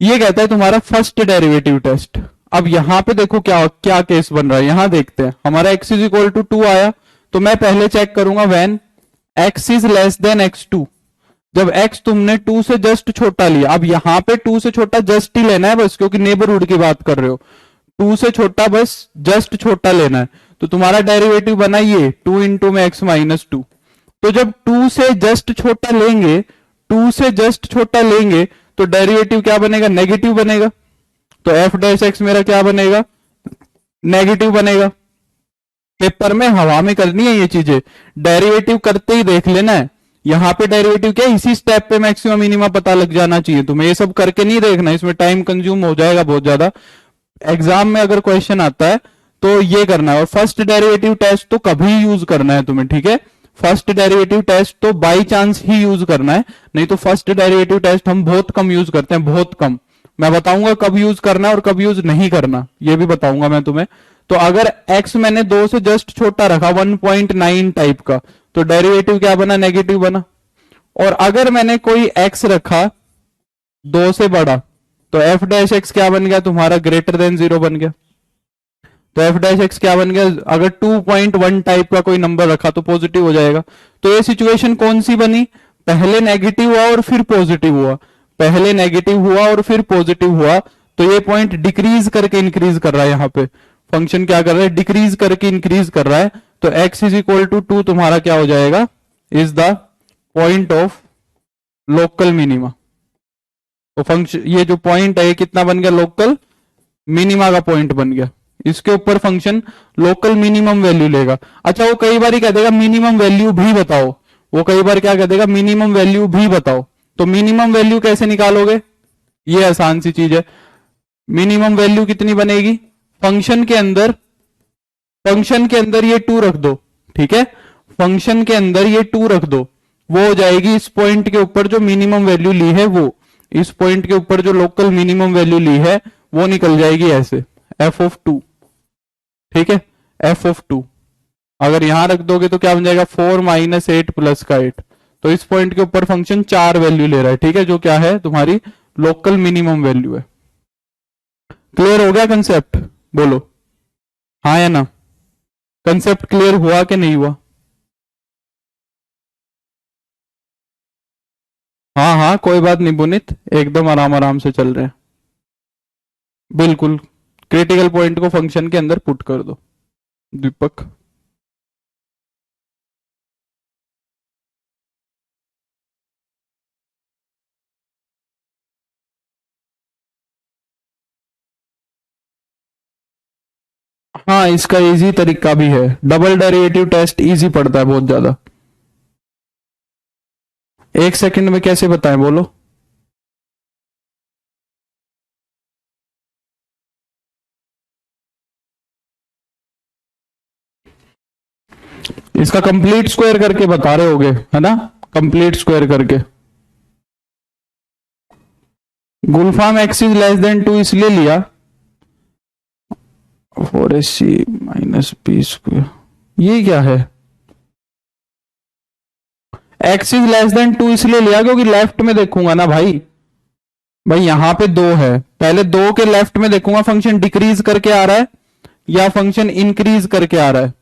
ये कहता है तुम्हारा फर्स्ट डेरिवेटिव टेस्ट। अब यहां पे देखो क्या क्या केस बन रहा है, यहां देखते हैं। हमारा x इज इक्वल टू 2 आया, तो मैं पहले चेक करूंगा when x is less then x2। जब x तुमने 2 से जस्ट छोटा लिया, अब यहां पे 2 से छोटा जस्ट ही लेना है बस, क्योंकि नेबरहुड की बात कर रहे हो। 2 से छोटा बस जस्ट छोटा लेना है, तो तुम्हारा डेरिवेटिव बना ये 2 इंटू में x माइनस 2। तो जब 2 से जस्ट छोटा लेंगे, 2 से जस्ट छोटा लेंगे, तो डेरिवेटिव क्या बनेगा, नेगेटिव बनेगा। तो एफ डैश एक्स मेरा क्या बनेगा, नेगेटिव बनेगा। पेपर में हवा में करनी है ये चीजें, डेरिवेटिव करते ही देख लेना है। यहां पे डेरिवेटिव क्या, इसी स्टेप पे मैक्सिमम मिनिमा पता लग जाना चाहिए तुम्हें, ये सब करके नहीं देखना, इसमें टाइम कंज्यूम हो जाएगा बहुत ज्यादा। एग्जाम में अगर क्वेश्चन आता है तो ये करना है। और फर्स्ट डेरिवेटिव टेस्ट तो कभी यूज करना है तुम्हें, ठीक है। फर्स्ट डेरिवेटिव टेस्ट तो बाई चांस ही यूज करना है, नहीं तो फर्स्ट डेरिवेटिव टेस्ट हम बहुत कम यूज करते हैं, बहुत कम। मैं बताऊंगा कब यूज करना है और कब यूज नहीं करना, ये भी बताऊंगा मैं तुम्हें। तो अगर x मैंने 2 से जस्ट छोटा रखा 1.9 टाइप का, तो डेरिवेटिव क्या बना, नेगेटिव बना। और अगर मैंने कोई x रखा 2 से बड़ा, तो f डैश एक्स क्या बन गया तुम्हारा, ग्रेटर देन 0 बन गया। तो f डैश एक्स क्या बन गया, अगर 2.1 टाइप का कोई नंबर रखा तो पॉजिटिव हो जाएगा। तो ये सिचुएशन कौन सी बनी, पहले नेगेटिव हुआ और फिर पॉजिटिव हुआ, पहले नेगेटिव हुआ और फिर पॉजिटिव हुआ। तो ये पॉइंट डिक्रीज करके इंक्रीज कर रहा है, यहां पे फंक्शन क्या कर रहा है, डिक्रीज करके इंक्रीज कर रहा है। तो x इज इक्वल टू 2 तुम्हारा क्या हो जाएगा, is the point of local minima. तो फंक्शन ये जो पॉइंट है ये कितना बन गया, लोकल मिनिमा का पॉइंट बन गया। इसके ऊपर फंक्शन लोकल मिनिमम वैल्यू लेगा। अच्छा वो कई बार कह देगा मिनिमम वैल्यू भी बताओ, वो कई बार क्या कह देगा, मिनिमम वैल्यू भी बताओ। तो मिनिमम वैल्यू कैसे निकालोगे, ये आसान सी चीज है। मिनिमम वैल्यू कितनी बनेगी, फंक्शन के अंदर, फंक्शन के अंदर ये 2 रख दो, ठीक है, फंक्शन के अंदर ये 2 रख दो, वो हो जाएगी इस पॉइंट के ऊपर जो मिनिमम वैल्यू ली है वो, इस पॉइंट के ऊपर जो लोकल मिनिमम वैल्यू ली है वो निकल जाएगी ऐसे, एफ ऑफ 2, ठीक है, एफ ऑफ 2। अगर यहां रख दोगे तो क्या बन जाएगा, 4 माइनस 8 प्लस का 8। तो इस पॉइंट के ऊपर फंक्शन 4 वैल्यू ले रहा है, ठीक है, जो क्या है तुम्हारी लोकल मिनिमम वैल्यू है। क्लियर हो गया कंसेप्ट, बोलो हाँ या ना, कंसेप्ट क्लियर हुआ कि नहीं हुआ। हाँ हाँ कोई बात नहीं पुनीत, एकदम आराम आराम से चल रहे हैं, बिल्कुल। क्रिटिकल पॉइंट को फंक्शन के अंदर पुट कर दो दीपक। हाँ इसका इजी तरीका भी है, डबल डेरिवेटिव टेस्ट इजी पड़ता है बहुत ज्यादा। 1 सेकंड में कैसे बताएं, बोलो। इसका कंप्लीट स्क्वायर करके बता रहे होगे, है ना, कंप्लीट स्क्वायर करके। गुलफाम एक्स इज लेस देन 2 इसलिए लिया 4ac माइनस बी स्क्वायर, ये क्या है, एक्स इज लेस देन 2 इसलिए लिया क्योंकि लेफ्ट में देखूंगा ना भाई, भाई यहां पे 2 है, पहले 2 के लेफ्ट में देखूंगा फंक्शन डिक्रीज करके आ रहा है या फंक्शन इंक्रीज करके आ रहा है,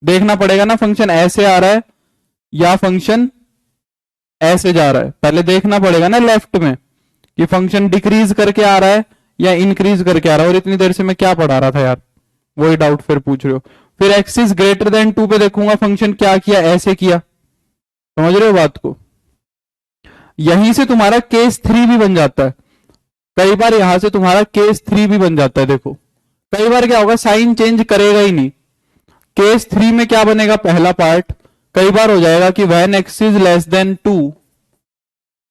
देखना पड़ेगा ना, फंक्शन ऐसे आ रहा है या फंक्शन ऐसे जा रहा है, पहले देखना पड़ेगा ना लेफ्ट में कि फंक्शन डिक्रीज करके आ रहा है या इंक्रीज करके आ रहा है। और इतनी देर से मैं क्या पढ़ा रहा था यार, वही डाउट फिर पूछ रहे हो। फिर एक्स इज ग्रेटर देन 2 पे देखूंगा फंक्शन क्या किया, ऐसे किया, समझ रहे हो बात को। यहीं से तुम्हारा केस 3 भी बन जाता है, कई बार यहां से तुम्हारा केस 3 भी बन जाता है। देखो कई बार क्या होगा, साइन चेंज करेगा ही नहीं। केस 3 में क्या बनेगा, पहला पार्ट कई बार हो जाएगा कि when x is less then 2,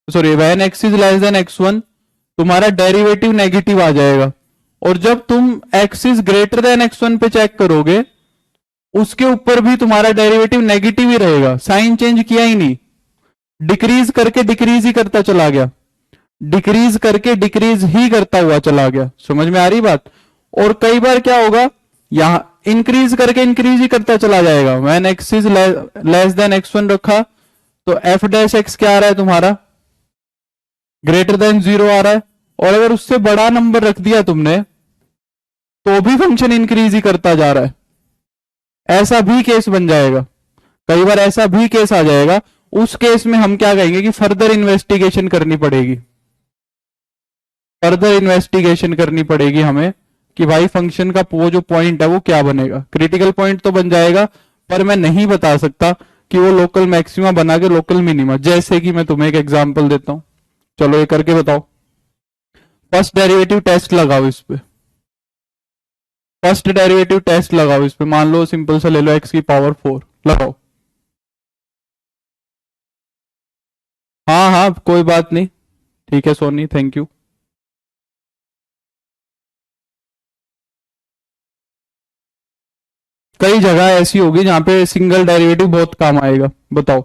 sorry when x is less than x1 तुम्हारा डेरिवेटिव नेगेटिव आ जाएगा। और जब तुम x is greater then x1 पे चेक करोगे उसके ऊपर भी तुम्हारा डेरिवेटिव नेगेटिव ही रहेगा, साइन चेंज किया ही नहीं, डिक्रीज करके डिक्रीज ही करता चला गया, डिक्रीज करके डिक्रीज ही करता हुआ चला गया। समझ में आ रही बात? और कई बार क्या होगा, यहां इंक्रीज करके इंक्रीज ही करता चला जाएगा। When x is less than x1 रखा तो एफ डैश एक्स क्या आ रहा है तुम्हारा, ग्रेटर देन 0 आ रहा है। और अगर उससे बड़ा नंबर रख दिया तुमने तो भी फंक्शन इंक्रीज ही करता जा रहा है, ऐसा भी केस बन जाएगा। कई बार ऐसा भी केस आ जाएगा, उस केस में हम क्या कहेंगे कि फर्दर इन्वेस्टिगेशन करनी पड़ेगी, फर्दर इन्वेस्टिगेशन करनी पड़ेगी हमें कि भाई फंक्शन का वो जो पॉइंट है वो क्या बनेगा। क्रिटिकल पॉइंट तो बन जाएगा, पर मैं नहीं बता सकता कि वो लोकल मैक्सिमा बना के लोकल मिनिमा। जैसे कि मैं तुम्हें एक एग्जांपल देता हूं, चलो ये करके बताओ। फर्स्ट डेरिवेटिव टेस्ट लगाओ इस पे, फर्स्ट डेरिवेटिव टेस्ट लगाओ इस पे। मान लो सिंपल सा ले लो x की पावर 4 लगाओ। हाँ हाँ कोई बात नहीं, ठीक है सोनी, थैंक यू। कई जगह ऐसी होगी जहां पे सिंगल डेरिवेटिव बहुत काम आएगा, बताओ।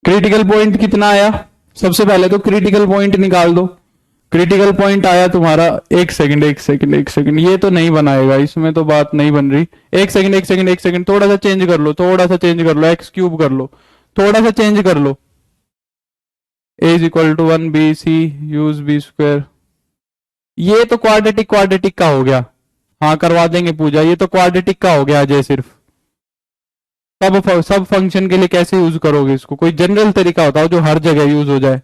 क्रिटिकल पॉइंट कितना आया, सबसे पहले तो क्रिटिकल पॉइंट निकाल दो। क्रिटिकल पॉइंट आया तुम्हारा, एक सेकंड एक सेकंड एक सेकंड, ये तो नहीं बनाएगा, इसमें तो बात नहीं बन रही। एक सेकंड एक सेकंड एक सेकंड, थोड़ा सा चेंज कर लो, थोड़ा सा चेंज कर लो, एक्स क्यूब कर लो, थोड़ा सा चेंज कर लो। A is equal to 1 bc use B square, ये तो क्वाड्रेटिक क्वाड्रेटिक का हो गया। हाँ करवा देंगे पूजा, ये तो क्वाड्रेटिक का हो गया अजय। सिर्फ सब फंक्शन के लिए कैसे यूज करोगे इसको, कोई जनरल तरीका बताओ जो हर जगह यूज हो जाए।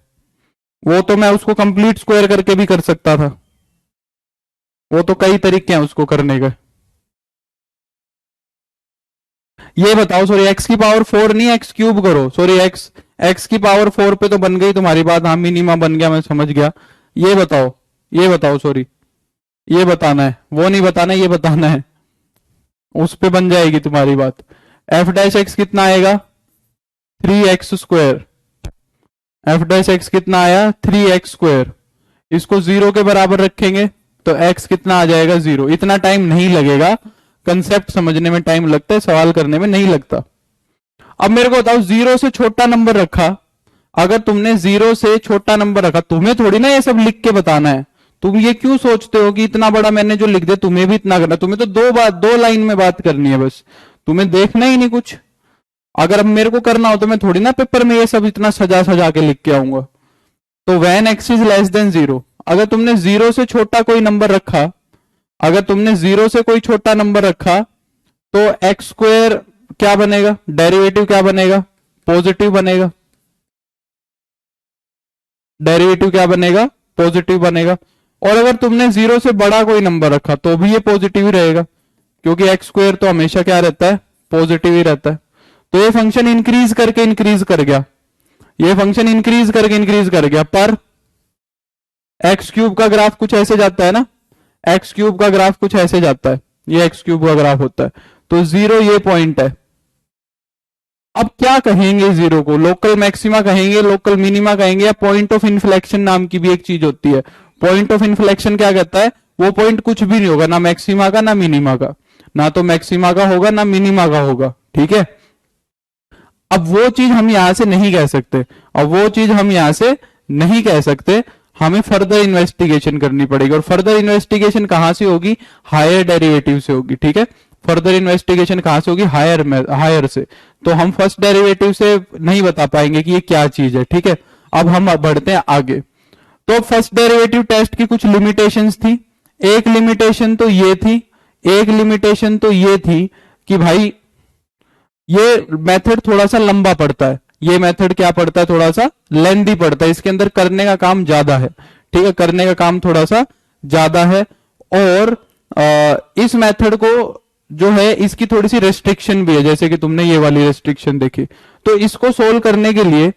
वो तो मैं उसको कंप्लीट स्क्वायर करके भी कर सकता था, वो तो कई तरीके हैं उसको करने के। ये बताओ, सॉरी एक्स की पावर 4 नहीं, एक्स क्यूब करो, सॉरी एक्स एक्स की पावर 4 पे तो बन गई तुम्हारी बात, हाँ मिनिमा बन गया, मैं समझ गया। ये बताओ, ये बताओ, सॉरी ये बताना है, वो नहीं बताना, ये बताना है, उस पे बन जाएगी तुम्हारी बात। एफ डैश एक्स कितना आएगा, 3x²। एफ डैश एक्स कितना आया, 3x²। इसको 0 के बराबर रखेंगे तो x कितना आ जाएगा, 0। इतना टाइम नहीं लगेगा, कंसेप्ट समझने में टाइम लगता है, सवाल करने में नहीं लगता। अब मेरे को बताओ, 0 से छोटा नंबर रखा, अगर तुमने 0 से छोटा नंबर रखा, तुम्हें थोड़ी ना ये सब लिख के बताना है। तुम ये क्यों सोचते हो कि इतना बड़ा मैंने जो लिख दिया तुम्हें भी इतना करना, तुम्हें तो दो लाइन में बात करनी है बस, तुम्हें देखना ही नहीं कुछ। अगर अब मेरे को करना हो तो मैं थोड़ी ना पेपर में ये सब इतना सजा सजा के लिख के आऊंगा। तो when x is less then 0, अगर तुमने 0 से छोटा कोई नंबर रखा, अगर तुमने 0 से कोई छोटा नंबर रखा तो x² क्या बनेगा, डेरिवेटिव क्या बनेगा, पॉजिटिव बनेगा। डेरिवेटिव क्या बनेगा, पॉजिटिव बनेगा। और अगर तुमने 0 से बड़ा कोई नंबर रखा तो भी ये पॉजिटिव ही रहेगा, क्योंकि x² तो हमेशा क्या रहता है, पॉजिटिव ही रहता है। तो ये फंक्शन इंक्रीज करके इंक्रीज कर गया, ये फंक्शन इंक्रीज करके इंक्रीज कर गया। पर x³ का ग्राफ कुछ ऐसे जाता है ना, x³ का ग्राफ कुछ ऐसे जाता है, ये x³ का ग्राफ होता है। तो 0 ये पॉइंट है। अब क्या कहेंगे 0 को, लोकल मैक्सिमा कहेंगे, लोकल मिनिमा कहेंगे, या पॉइंट ऑफ इन्फ्लेक्शन नाम की भी एक चीज होती है। पॉइंट ऑफ इन्फ्लेक्शन क्या कहता है, वो पॉइंट कुछ भी नहीं होगा, ना मैक्सिमा का ना मिनिमा का, ना तो मैक्सिमा का होगा ना मिनिमा का होगा, ठीक है। अब वो चीज हम यहां से नहीं कह सकते, अब वो चीज हम यहां से नहीं कह सकते, हमें फर्दर इन्वेस्टिगेशन करनी पड़ेगी। और फर्दर इन्वेस्टिगेशन कहां से होगी, हायर डेरिवेटिव से होगी, ठीक है। फर्दर इन्वेस्टिगेशन कहां से होगी, हायर से। तो हम फर्स्ट डेरिवेटिव से नहीं बता पाएंगे कि ये क्या चीज है, ठीक है। अब हम बढ़ते हैं आगे। तो फर्स्ट डेरिवेटिव टेस्ट की कुछ लिमिटेशंस थी। एक लिमिटेशन तो ये थी, एक लिमिटेशन तो ये थी कि भाई ये मेथड थोड़ा सा लंबा पड़ता है, ये मेथड क्या पड़ता है, थोड़ा सा लेंथी पड़ता है, इसके अंदर करने का काम ज्यादा है, ठीक है, करने का काम थोड़ा सा ज्यादा है। और इस मेथड को जो है इसकी थोड़ी सी रेस्ट्रिक्शन भी है, जैसे कि तुमने ये वाली रेस्ट्रिक्शन देखी। तो इसको सोल्व करने के लिए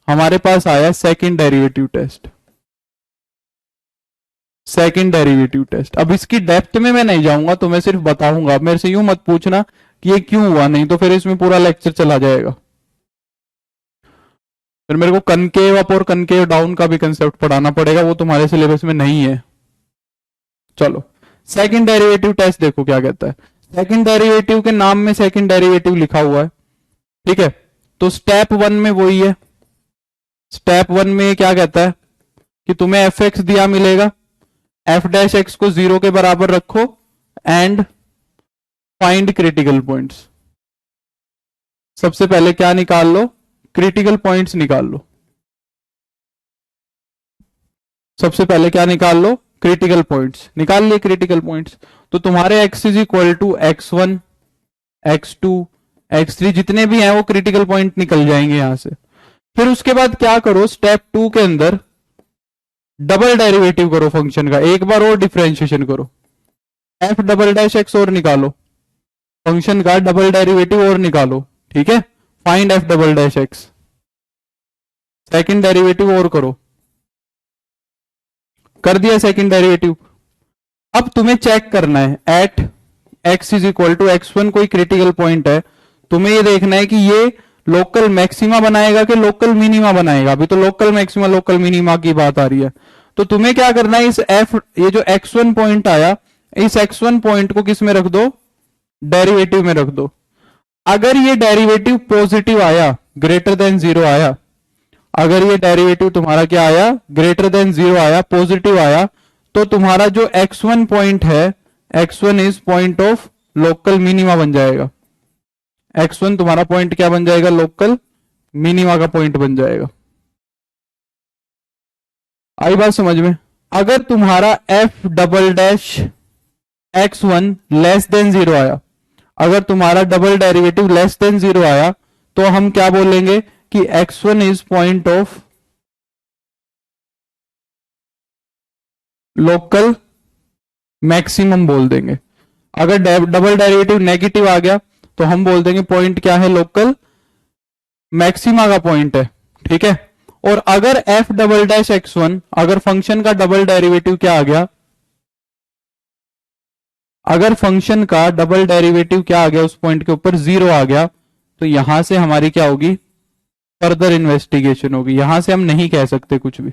हमारे पास आया second derivative test, second derivative test. अब इसकी डेप्थ में मैं नहीं जाऊंगा, तो मैं सिर्फ बताऊंगा। अब मेरे से यूं मत पूछना कि ये क्यों हुआ, नहीं तो फिर इसमें पूरा लेक्चर चला जाएगा, फिर मेरे को कनकेव अप और कनकेव डाउन का भी कंसेप्ट पढ़ाना पड़ेगा, वो तुम्हारे सिलेबस में नहीं है। चलो सेकंड डेरिवेटिव टेस्ट देखो क्या कहता है। सेकंड डेरिवेटिव के नाम में सेकंड डेरिवेटिव लिखा हुआ है, ठीक है। तो स्टेप वन में वही है। स्टेप वन में क्या कहता है कि तुम्हें एफ एक्स दिया मिलेगा, एफ डैश एक्स को 0 के बराबर रखो एंड फाइंड क्रिटिकल पॉइंट्स। सबसे पहले क्या निकाल लो, क्रिटिकल पॉइंट्स निकाल लो। सबसे पहले क्या निकाल लो, क्रिटिकल पॉइंट्स। निकाल लिए क्रिटिकल पॉइंट्स, तो तुम्हारे x is equal to x1 x2 x3 जितने भी हैं वो क्रिटिकल पॉइंट निकल जाएंगे यहां से। फिर उसके बाद क्या करो, स्टेप 2 के अंदर डबल डेरिवेटिव करो फंक्शन का, एक बार और डिफरेंशिएशन करो, एफ डबल डैश एक्स और निकालो, फंक्शन का डबल डेरिवेटिव और निकालो, ठीक है। Find F double dash x, second derivative और करो, कर दिया सेकंड डेरिवेटिव। अब तुम्हें चेक करना है at x is equal to x1 कोई क्रिटिकल पॉइंट है, तुम्हें ये देखना है कि ये लोकल मैक्सिमा बनाएगा कि लोकल मिनिमा बनाएगा। अभी तो लोकल मैक्सिमा लोकल मिनिमा की बात आ रही है, तो तुम्हें क्या करना है, इस एफ ये जो x1 पॉइंट आया, इस x1 पॉइंट को किस में रख दो, डेरिवेटिव में रख दो। अगर ये डेरिवेटिव पॉजिटिव आया, ग्रेटर देन 0 आया, अगर ये डेरिवेटिव तुम्हारा क्या आया, ग्रेटर देन 0 आया, पॉजिटिव आया, तो तुम्हारा जो x1 पॉइंट है, x1 is point of local minima बन जाएगा। x1 तुम्हारा पॉइंट क्या बन जाएगा, लोकल मिनिमा का पॉइंट बन जाएगा। आई बात समझ में। अगर तुम्हारा f double dash x1 less than 0 आया, अगर तुम्हारा डबल डेरिवेटिव लेस देन 0 आया, तो हम क्या बोलेंगे कि x1 is point of local maximum बोल देंगे। अगर डबल डेरिवेटिव नेगेटिव आ गया तो हम बोल देंगे पॉइंट क्या है, लोकल मैक्सिमा का पॉइंट है, ठीक है। और अगर एफ डबल डैश x1, अगर फंक्शन का डबल डेरिवेटिव क्या आ गया, अगर फंक्शन का डबल डेरिवेटिव क्या आ गया, उस पॉइंट के ऊपर 0 आ गया, तो यहां से हमारी क्या होगी, फर्दर इन्वेस्टिगेशन होगी। यहां से हम नहीं कह सकते कुछ भी।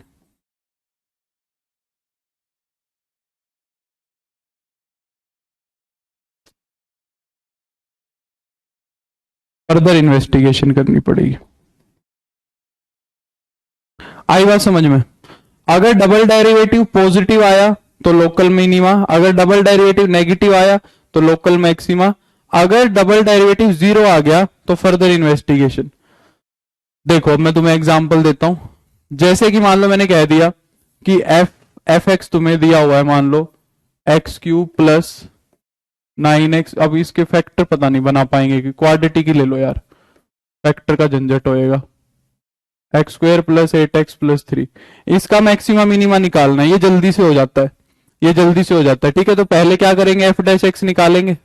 फर्दर इन्वेस्टिगेशन करनी पड़ेगी। आई बात समझ में। अगर डबल डेरिवेटिव पॉजिटिव आया तो लोकल मिनिमा, अगर डबल डेरिवेटिव नेगेटिव आया तो लोकल मैक्सिमा, अगर डबल डेरिवेटिव 0 आ गया तो फर्दर इन्वेस्टिगेशन। देखो अब मैं तुम्हें एग्जांपल देता हूं। जैसे कि मान लो मैंने कह दिया कि एफ एक्स तुम्हें दिया हुआ है, मान लो एक्स क्यूब प्लस 9x। अब इसके फैक्टर पता नहीं बना पाएंगे कि क्वाड्रेटिक की ले लो यार, फैक्टर का झंझट होएगा। X square plus 8x plus 3, इसका मैक्सिमा मिनिमा निकालना है, ये जल्दी से हो जाता है, ये जल्दी से हो जाता है, ठीक है। तो पहले क्या करेंगे, एफ डैश एक्स निकालेंगे,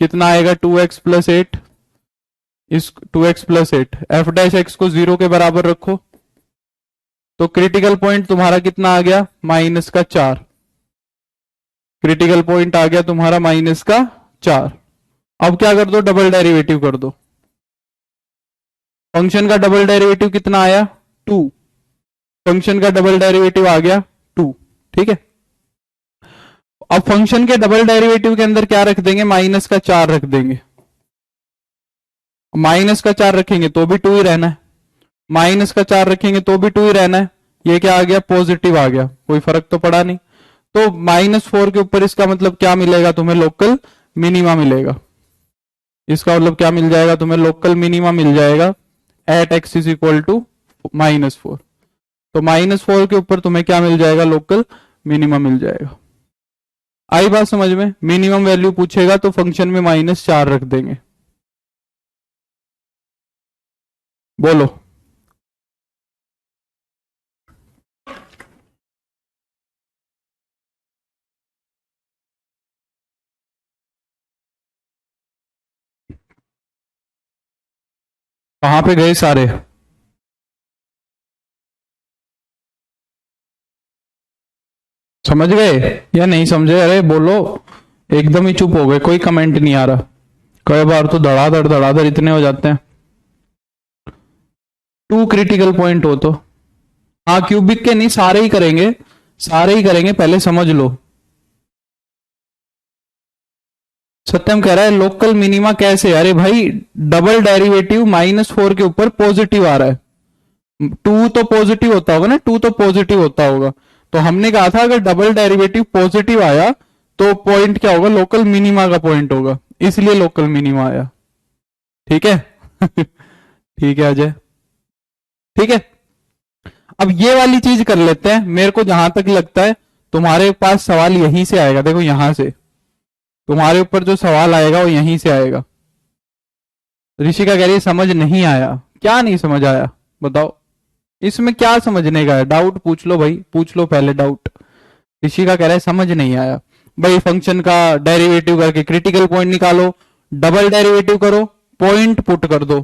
कितना आएगा 2x प्लस 8, इस 2x plus 8, F dash x को 0 के बराबर रखो, तो क्रिटिकल पॉइंट तुम्हारा कितना आ गया, -4। क्रिटिकल पॉइंट आ गया तुम्हारा -4। अब क्या कर दो, डबल डेरिवेटिव कर दो। फंक्शन का डबल डेरिवेटिव कितना आया, 2। फंक्शन का डबल डेरिवेटिव आ गया 2, ठीक है। अब फंक्शन के डबल डेरिवेटिव के अंदर क्या रख देंगे, -4 रख देंगे। -4 रखेंगे तो भी 2 ही रहना है, -4 रखेंगे तो भी 2 ही रहना है। ये क्या आ गया, पॉजिटिव आ गया, कोई फर्क तो पड़ा नहीं। तो -4 के ऊपर इसका मतलब क्या मिलेगा तुम्हें, लोकल मिनिमा मिलेगा। इसका मतलब क्या मिल जाएगा तुम्हें, लोकल मिनिमा मिल जाएगा at x is equal to -4। तो -4 के ऊपर तुम्हें क्या मिल जाएगा, लोकल मिनिमा मिल जाएगा। आई बात समझ में। मिनिमम वैल्यू पूछेगा तो फंक्शन में -4 रख देंगे। बोलो कहां पे गए सारे, समझ गए या नहीं समझे, अरे बोलो, एकदम ही चुप हो गए, कोई कमेंट नहीं आ रहा। कई बार तो धड़ाधड़ धड़ाधड़ इतने हो जाते हैं। 2 क्रिटिकल पॉइंट हो तो, हाँ क्यूबिक के नहीं, सारे ही करेंगे, सारे ही करेंगे, पहले समझ लो। सत्यम कह रहा है लोकल मिनिमा कैसे? अरे भाई डबल डेरिवेटिव -4 के ऊपर पॉजिटिव आ रहा है, 2 तो पॉजिटिव होता होगा ना, 2 तो पॉजिटिव होता होगा, तो हमने कहा था अगर डबल डेरिवेटिव पॉजिटिव आया तो पॉइंट क्या होगा? लोकल मिनिमा का पॉइंट होगा, इसलिए लोकल मिनिमा आया। ठीक है ठीक है अजय, ठीक है। अब ये वाली चीज कर लेते हैं, मेरे को जहां तक लगता है तुम्हारे पास सवाल यहीं से आएगा, देखो यहां से तुम्हारे ऊपर जो सवाल आएगा वो यहीं से आएगा। ऋषिका कह रही है समझ नहीं आया, क्या नहीं समझ आया बताओ, इसमें क्या समझने का है? डाउट पूछ लो भाई, पूछ लो पहले डाउट। ऋषिका कह रहा है समझ नहीं आया भाई, फंक्शन का डेरिवेटिव करके क्रिटिकल पॉइंट निकालो, डबल डेरिवेटिव करो, पॉइंट पुट कर दो,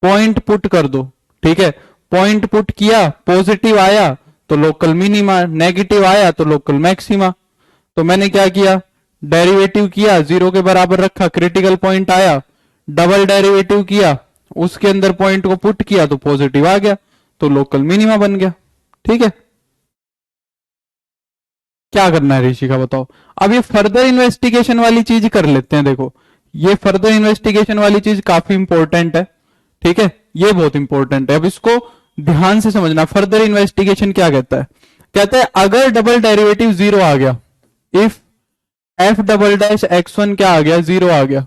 पॉइंट पुट कर दो, ठीक है। पॉइंट पुट किया, पॉजिटिव आया तो लोकल मिनिमा, नेगेटिव आया तो लोकल मैक्सिमा। तो मैंने क्या किया, डेरिवेटिव किया, 0 के बराबर रखा, क्रिटिकल पॉइंट आया, डबल डेरिवेटिव किया, उसके अंदर पॉइंट को पुट किया तो पॉजिटिव आ गया, तो लोकल मिनिमा बन गया। ठीक है, क्या करना है ऋषि का बताओ। अब ये फर्दर इन्वेस्टिगेशन वाली चीज कर लेते हैं, देखो ये फर्दर इन्वेस्टिगेशन वाली चीज काफी इंपॉर्टेंट है, ठीक है, ये बहुत इंपॉर्टेंट है। अब इसको ध्यान से समझना, फर्दर इन्वेस्टिगेशन क्या कहता है? कहता है अगर डबल डेरिवेटिव 0 आ गया, if F double dash x1 क्या आ गया, 0 आ गया,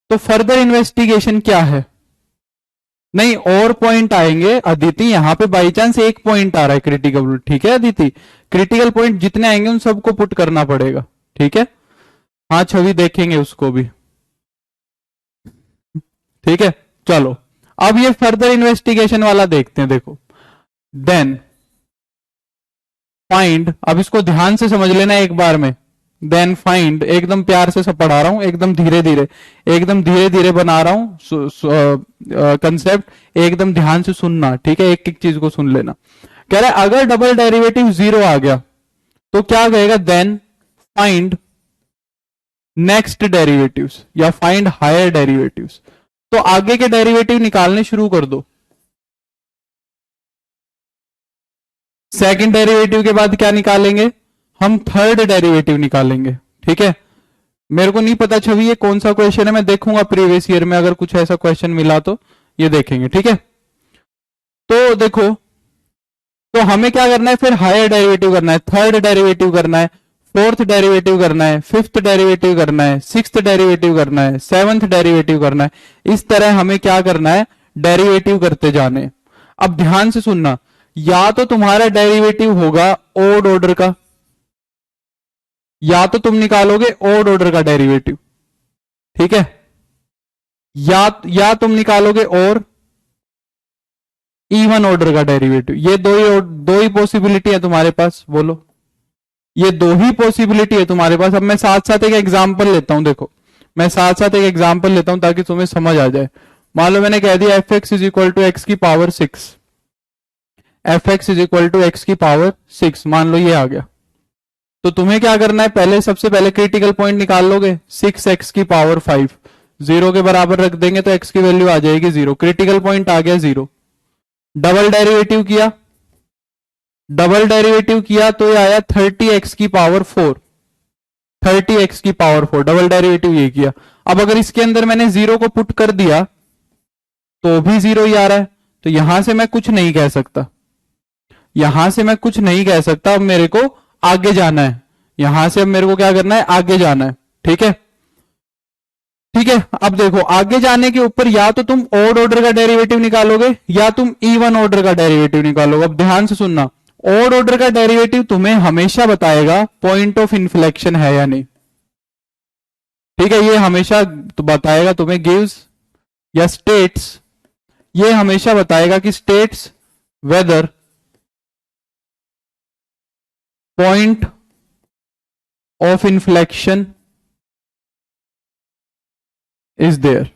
तो फर्दर इन्वेस्टिगेशन क्या है? नहीं और पॉइंट आएंगे अदिति, यहां पे बाई चांस एक पॉइंट आ रहा है क्रिटिकल, ठीक है अदिति, क्रिटिकल पॉइंट जितने आएंगे उन सबको पुट करना पड़ेगा, ठीक है। हाँ छवि देखेंगे उसको भी, ठीक है। चलो अब ये फर्दर इन्वेस्टिगेशन वाला देखते हैं, देखो देन फाइंड, अब इसको ध्यान से समझ लेना एक बार में। देन फाइंड, एकदम प्यार से सब पढ़ा रहा हूं, एकदम धीरे धीरे, एकदम धीरे धीरे बना रहा हूं कंसेप्ट, एकदम ध्यान से सुनना, ठीक है, एक एक चीज को सुन लेना। कह रहा है अगर डबल डेरिवेटिव 0 आ गया तो क्या कहेगा? देन फाइंड नेक्स्ट डेरिवेटिव्स या फाइंड हायर डेरिवेटिव्स। तो आगे के डेरिवेटिव निकालने शुरू कर दो। सेकंड डेरिवेटिव के बाद क्या निकालेंगे? हम थर्ड डेरिवेटिव निकालेंगे, ठीक है। मेरे को नहीं पता छवि ये कौन सा क्वेश्चन है, मैं देखूंगा प्रीवियस ईयर में, अगर कुछ ऐसा क्वेश्चन मिला तो ये देखेंगे, ठीक है। तो देखो, तो हमें क्या करना है फिर? हायर डेरिवेटिव करना है, थर्ड डेरिवेटिव करना है, फोर्थ डेरिवेटिव करना है, फिफ्थ डेरिवेटिव करना है, सिक्स्थ डेरिवेटिव करना है, सेवंथ डेरिवेटिव करना है। इस तरह हमें क्या करना है? डेरिवेटिव करते जाने। अब ध्यान से सुनना, या तो तुम्हारा डेरिवेटिव होगा ओड ऑर्डर का, या तो तुम निकालोगे ओड ऑर्डर का डेरिवेटिव, ठीक है, या तुम निकालोगे और इवन ऑर्डर का डेरिवेटिव। ये दो ही पॉसिबिलिटी है तुम्हारे पास, बोलो, ये दो ही पॉसिबिलिटी है तुम्हारे पास। अब मैं साथ साथ एक एग्जांपल लेता हूं, देखो मैं साथ साथ एक एग्जांपल लेता हूं ताकि तुम्हें समझ आ जाए। मान लो मैंने कह दिया F X is equal to X की power 6, F X is equal to X की पावर 6, मान लो ये आ गया। तो तुम्हें क्या करना है? पहले सबसे पहले क्रिटिकल पॉइंट निकाल लोगे, 6x की पावर 5, 0 के बराबर रख देंगे तो x की वैल्यू आ जाएगी 0, क्रिटिकल पॉइंट आ गया 0। डबल डेरिवेटिव किया, डबल डेरिवेटिव किया तो ये आया 30x की पावर 4, 30x की पावर 4, डबल डेरिवेटिव ये किया। अब अगर इसके अंदर मैंने 0 को पुट कर दिया तो भी 0 ही आ रहा है, तो यहां से मैं कुछ नहीं कह सकता, यहां से मैं कुछ नहीं कह सकता। अब मेरे को आगे जाना है, यहां से अब मेरे को क्या करना है? आगे जाना है, ठीक है, ठीक है। अब देखो आगे जाने के ऊपर या तो तुम ओड ऑर्डर का डेरिवेटिव निकालोगे या तुम इवन ऑर्डर का डेरिवेटिव निकालोगे। अब ध्यान से सुनना, ओड ऑर्डर का डेरिवेटिव तुम्हें हमेशा बताएगा पॉइंट ऑफ इन्फ्लेक्शन है या नहीं, ठीक है, ये हमेशा तो बताएगा तुम्हें, गिव्स या स्टेट्स, ये हमेशा बताएगा कि states whether point of inflection is there.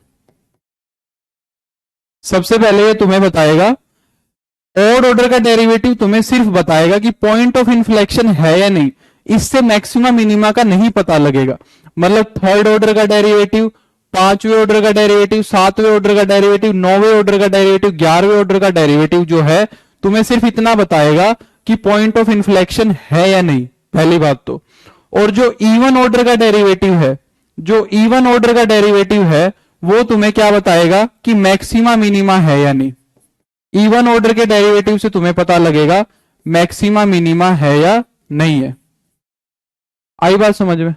सबसे पहले ये तुम्हें बताएगा, ओड ऑर्डर का डेरिवेटिव तुम्हें सिर्फ बताएगा कि पॉइंट ऑफ इन्फ्लेक्शन है या नहीं, इससे मैक्सिमा मिनिमा का नहीं पता लगेगा। मतलब थर्ड ऑर्डर का डेरिवेटिव, पांचवें ऑर्डर का डेरिवेटिव, सातवें ऑर्डर का डेरिवेटिव, नौवें ऑर्डर का डेरिवेटिव, 11वें ऑर्डर का डेरिवेटिव जो है तुम्हें सिर्फ इतना बताएगा कि पॉइंट ऑफ इन्फ्लेक्शन है या नहीं, पहली बात तो। और जो इवन ऑर्डर का डेरिवेटिव है, जो इवन ऑर्डर का डेरिवेटिव है वो तुम्हें क्या बताएगा कि मैक्सिमा मिनिमा है या नहीं। इवन ऑर्डर के डेरिवेटिव से तुम्हें पता लगेगा मैक्सिमा मिनिमा है या नहीं है। आई बात समझ में?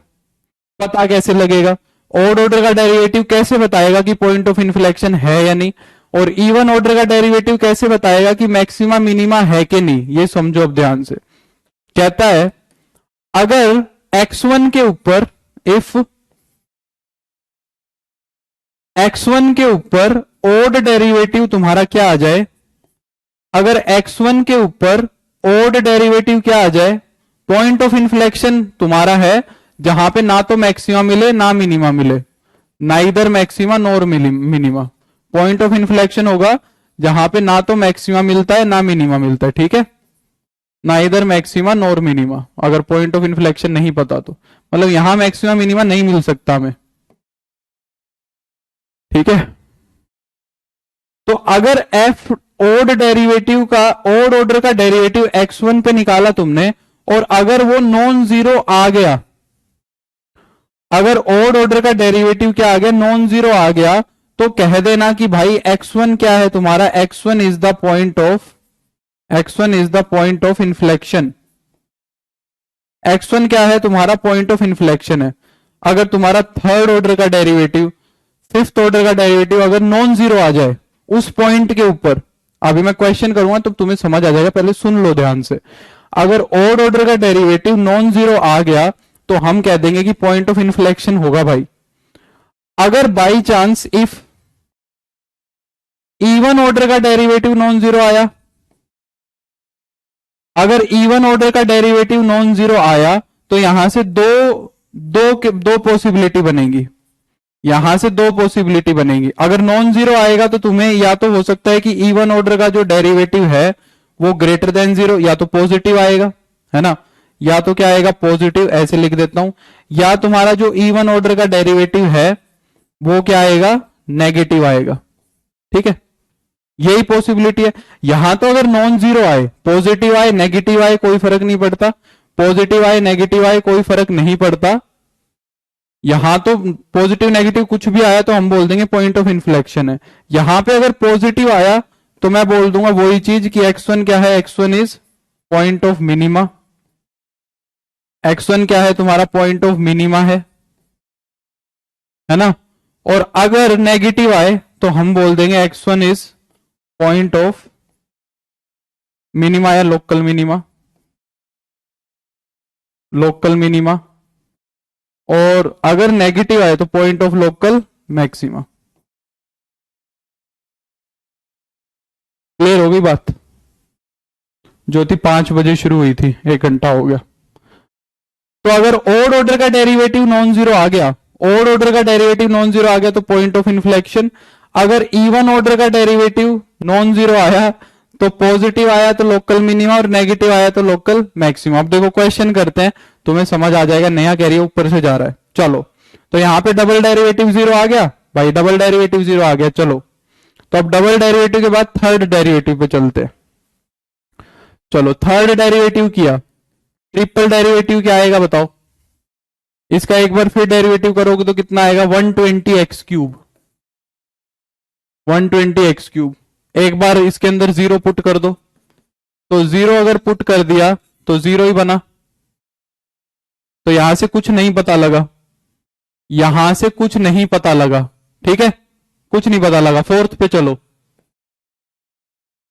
पता कैसे लगेगा? ऑड ऑर्डर का डेरिवेटिव कैसे बताएगा कि पॉइंट ऑफ इन्फ्लेक्शन है या नहीं, और इवन ऑर्डर का डेरिवेटिव कैसे बताएगा कि मैक्सिमा मिनिमा है कि नहीं, ये समझो अब ध्यान से। कहता है अगर x1 के ऊपर, इफ x1 के ऊपर ऑड डेरिवेटिव तुम्हारा क्या आ जाए, अगर x1 के ऊपर ऑड डेरिवेटिव क्या आ जाए, पॉइंट ऑफ इन्फ्लेक्शन तुम्हारा है जहां पे ना तो मैक्सिमा मिले ना मिनिमा मिले, neither maxima nor minima. Point of inflection होगा जहां पे ना तो मैक्सिमा मिलता है ना मिनिमा मिलता है, ठीक है, नाइदर मैक्सिमा नॉर मिनिमा। अगर पॉइंट ऑफ इन्फ्लेक्शन नहीं पता तो मतलब यहां मैक्सिमा मिनिमा नहीं मिल सकता हमें, ठीक है। तो अगर एफ ओड डेरिवेटिव का, ओड ऑर्डर का डेरिवेटिव x1 पे निकाला तुमने और अगर वो नॉन जीरो आ गया, अगर ओड ऑर्डर का डेरिवेटिव क्या आ गया, नॉन जीरो आ गया, तो कह देना कि भाई x1 क्या है तुम्हारा, x1 is the point of, x1 is the point of inflection. x1 क्या है तुम्हारा, पॉइंट ऑफ इन्फ्लेक्शन है। अगर तुम्हारा थर्ड ऑर्डर का डेरिवेटिव, फिफ्थ ऑर्डर का डेरिवेटिव अगर नॉन जीरो आ जाए उस पॉइंट के ऊपर, अभी मैं क्वेश्चन करूंगा तो तुम्हें समझ आ जाएगा, पहले सुन लो ध्यान से। अगर ऑड ऑर्डर का डेरिवेटिव नॉन जीरो आ गया तो हम कह देंगे कि पॉइंट ऑफ इन्फ्लेक्शन होगा भाई। अगर by chance if even order का डेरिवेटिव नॉन जीरो आया, अगर इवन ऑर्डर का डेरिवेटिव नॉन जीरो आया तो यहां से दो पॉसिबिलिटी बनेगी, यहां से दो पॉसिबिलिटी बनेगी। अगर नॉन जीरो आएगा तो तुम्हें या तो हो सकता है कि इवन ऑर्डर का जो डेरिवेटिव है वो ग्रेटर देन जीरो, या तो पॉजिटिव आएगा, है ना, या तो क्या आएगा पॉजिटिव, ऐसे लिख देता हूं, या तुम्हारा जो इवन ऑर्डर का डेरिवेटिव है वो क्या आएगा, नेगेटिव आएगा, ठीक है, यही पॉसिबिलिटी है। यहां तो अगर नॉन जीरो आए, पॉजिटिव आए नेगेटिव आए कोई फर्क नहीं पड़ता, पॉजिटिव आए नेगेटिव आए कोई फर्क नहीं पड़ता, यहां तो पॉजिटिव नेगेटिव कुछ भी आया तो हम बोल देंगे पॉइंट ऑफ इन्फ्लेक्शन है। यहां पे अगर पॉजिटिव आया तो मैं बोल दूंगा वही चीज कि x1 क्या है, x1 is point of minima, x1 क्या है तुम्हारा, पॉइंट ऑफ मिनिमा है ना। और अगर नेगेटिव आए तो हम बोल देंगे x1 is point of minima या लोकल मिनिमा, लोकल मिनिमा। और अगर नेगेटिव आए तो point of local maxima. Clear हो गई बात? जो थी 5 बजे शुरू हुई थी, 1 घंटा हो गया। तो अगर ओड ऑर्डर का डेरिवेटिव नॉन जीरो आ गया, ओड ऑर्डर का डेरिवेटिव नॉन जीरो आ गया तो पॉइंट ऑफ इन्फ्लेक्शन। अगर इवन ऑर्डर का डेरिवेटिव नॉन जीरो आया तो पॉजिटिव आया तो लोकल मिनिमा और नेगेटिव आया तो लोकल मैक्सिमा। अब देखो क्वेश्चन करते हैं, तुम्हें समझ आ जाएगा, नया कह रही है ऊपर से जा रहा है। चलो तो यहां पे डबल डेरिवेटिव जीरो आ गया भाई, डबल डेरिवेटिव जीरो आ गया। चलो तो अब डबल डेरिवेटिव के बाद थर्ड डेरिवेटिव पे चलते हैं। चलो थर्ड डेरिवेटिव किया, ट्रिपल डेरिवेटिव क्या आएगा बताओ? इसका एक बार फिर डेरिवेटिव करोगे तो कितना आएगा, 120x क्यूब, 120x क्यूब। एक बार इसके अंदर जीरो पुट कर दो, तो जीरो अगर पुट कर दिया तो जीरो ही बना। तो यहां से कुछ नहीं पता लगा, यहां से कुछ नहीं पता लगा, ठीक है, कुछ नहीं पता लगा। फोर्थ पे चलो,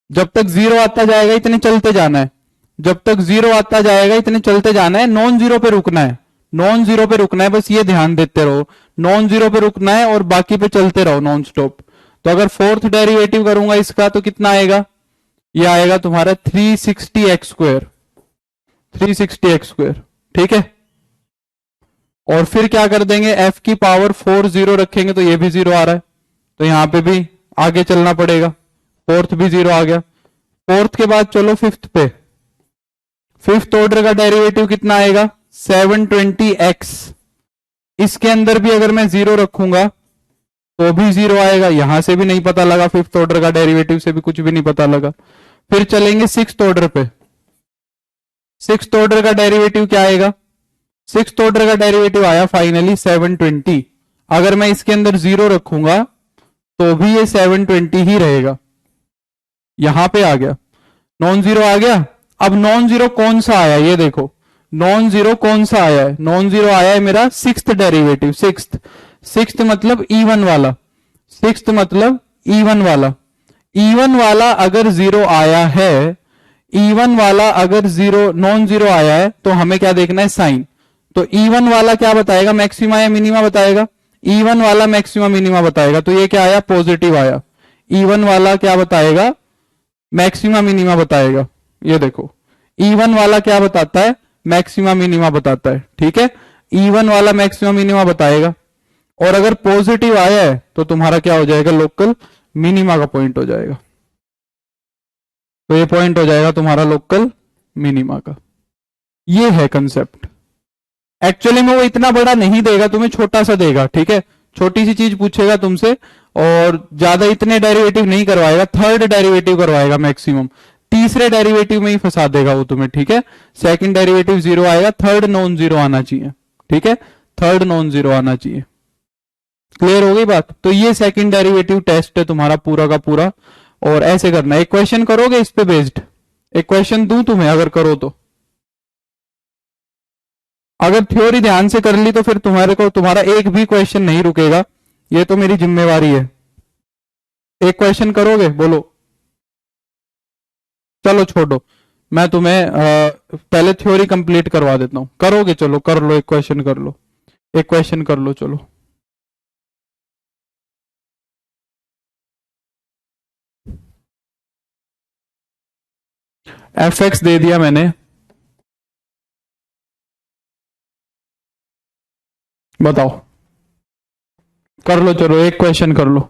जब तक जीरो आता जाएगा इतने चलते जाना है, जब तक जीरो आता जाएगा इतने चलते जाना है, नॉन जीरो पे रुकना है, नॉन जीरो पे रुकना है, बस ये ध्यान देते रहो, नॉन जीरो पे रुकना है और बाकी पे चलते रहो नॉन स्टॉप। तो अगर फोर्थ डेरिवेटिव करूंगा इसका तो कितना आएगा, ये आएगा तुम्हारा 360x स्क्वायर, 360x स्क्वायर, ठीक है। और फिर क्या कर देंगे, f की पावर 4 जीरो रखेंगे तो ये भी जीरो आ रहा है, तो यहां पे भी आगे चलना पड़ेगा, फोर्थ भी जीरो आ गया। फोर्थ के बाद चलो फिफ्थ पे, फिफ्थ ऑर्डर का डेरिवेटिव कितना आएगा, 720x। इसके अंदर भी अगर मैं जीरो रखूंगा तो भी जीरो आएगा, यहां से भी नहीं पता लगा, फिफ्थ ऑर्डर का डेरिवेटिव से भी कुछ भी नहीं पता लगा। फिर चलेंगे सिक्स्थ ऑर्डर पे। सिक्स्थ ऑर्डर का डेरिवेटिव क्या आएगा? सिक्स्थ ऑर्डर का डेरिवेटिव आया फाइनली 720। अगर मैं इसके अंदर जीरो रखूंगा तो भी ये 720 ही रहेगा। यहां पे आ गया, नॉन जीरो आ गया। अब नॉन जीरो कौन सा आया ये देखो, नॉन जीरो कौन सा आया है? नॉन जीरो आया है मेरा सिक्स्थ डेरिवेटिव, सिक्स्थ। सिक्स्थ मतलब इवन वाला, सिक्स्थ मतलब इवन वाला। इवन वाला अगर जीरो आया है, इवन वाला अगर जीरो नॉन जीरो आया है तो हमें क्या देखना है? साइन। तो इवन वाला क्या बताएगा? मैक्सिमा या मिनिमा बताएगा? इवन वाला मैक्सिमा मिनिमा बताएगा। तो ये क्या आया? पॉजिटिव आया। इवन वाला क्या बताएगा? मैक्सिमा मिनिमा बताएगा। ये देखो, इवन वाला क्या बताता है? मैक्सिमा मिनिमा बताता है। ठीक है, इवन वाला मैक्सिमा मिनिमा बताएगा। और अगर पॉजिटिव आया है तो तुम्हारा क्या हो जाएगा? लोकल मिनिमा का पॉइंट हो जाएगा। तो ये पॉइंट हो जाएगा तुम्हारा लोकल मिनिमा का। ये है कंसेप्ट। एक्चुअली में वो इतना बड़ा नहीं देगा तुम्हें, छोटा सा देगा। ठीक है, छोटी सी चीज पूछेगा तुमसे और ज्यादा इतने डेरिवेटिव नहीं करवाएगा, थर्ड डेरिवेटिव करवाएगा मैक्सिमम। तीसरे डेरिवेटिव में ही फंसा देगा वो तुम्हें। ठीक है, सेकंड डेरिवेटिव जीरो आएगा, थर्ड नॉन जीरो आना चाहिए। ठीक है, थर्ड नॉन जीरो आना चाहिए। क्लियर हो गई बात? तो ये सेकंड डेरिवेटिव टेस्ट है तुम्हारा पूरा का पूरा। और ऐसे करना, एक क्वेश्चन करोगे इस पे बेस्ड? एक क्वेश्चन दूं तुम्हें अगर करो तो? अगर थ्योरी ध्यान से कर ली तो फिर तुम्हारे को तुम्हारा एक भी क्वेश्चन नहीं रुकेगा, ये तो मेरी जिम्मेवारी है। एक क्वेश्चन करोगे? बोलो। चलो छोड़ो, मैं तुम्हें पहले थ्योरी कंप्लीट करवा देता हूं। करोगे? चलो कर लो, एक क्वेश्चन कर लो, एक क्वेश्चन कर लो। चलो एफ एक्स दे दिया मैंने, बताओ। कर लो, चलो एक क्वेश्चन कर लो।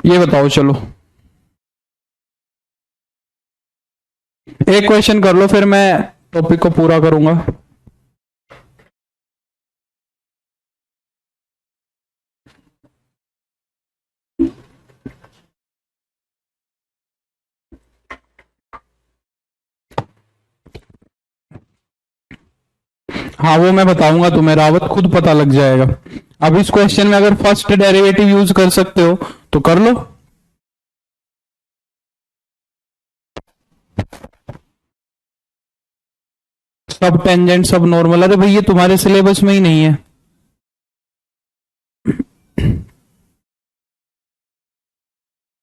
ये बताओ, चलो एक क्वेश्चन कर लो, फिर मैं टॉपिक को पूरा करूंगा। हाँ वो मैं बताऊंगा तुम्हें, रावत, खुद पता लग जाएगा। अब इस क्वेश्चन में अगर फर्स्ट डेरिवेटिव यूज कर सकते हो तो कर लो। सब टेंजेंट सब नॉर्मल, अरे भाई ये तुम्हारे सिलेबस में ही नहीं है।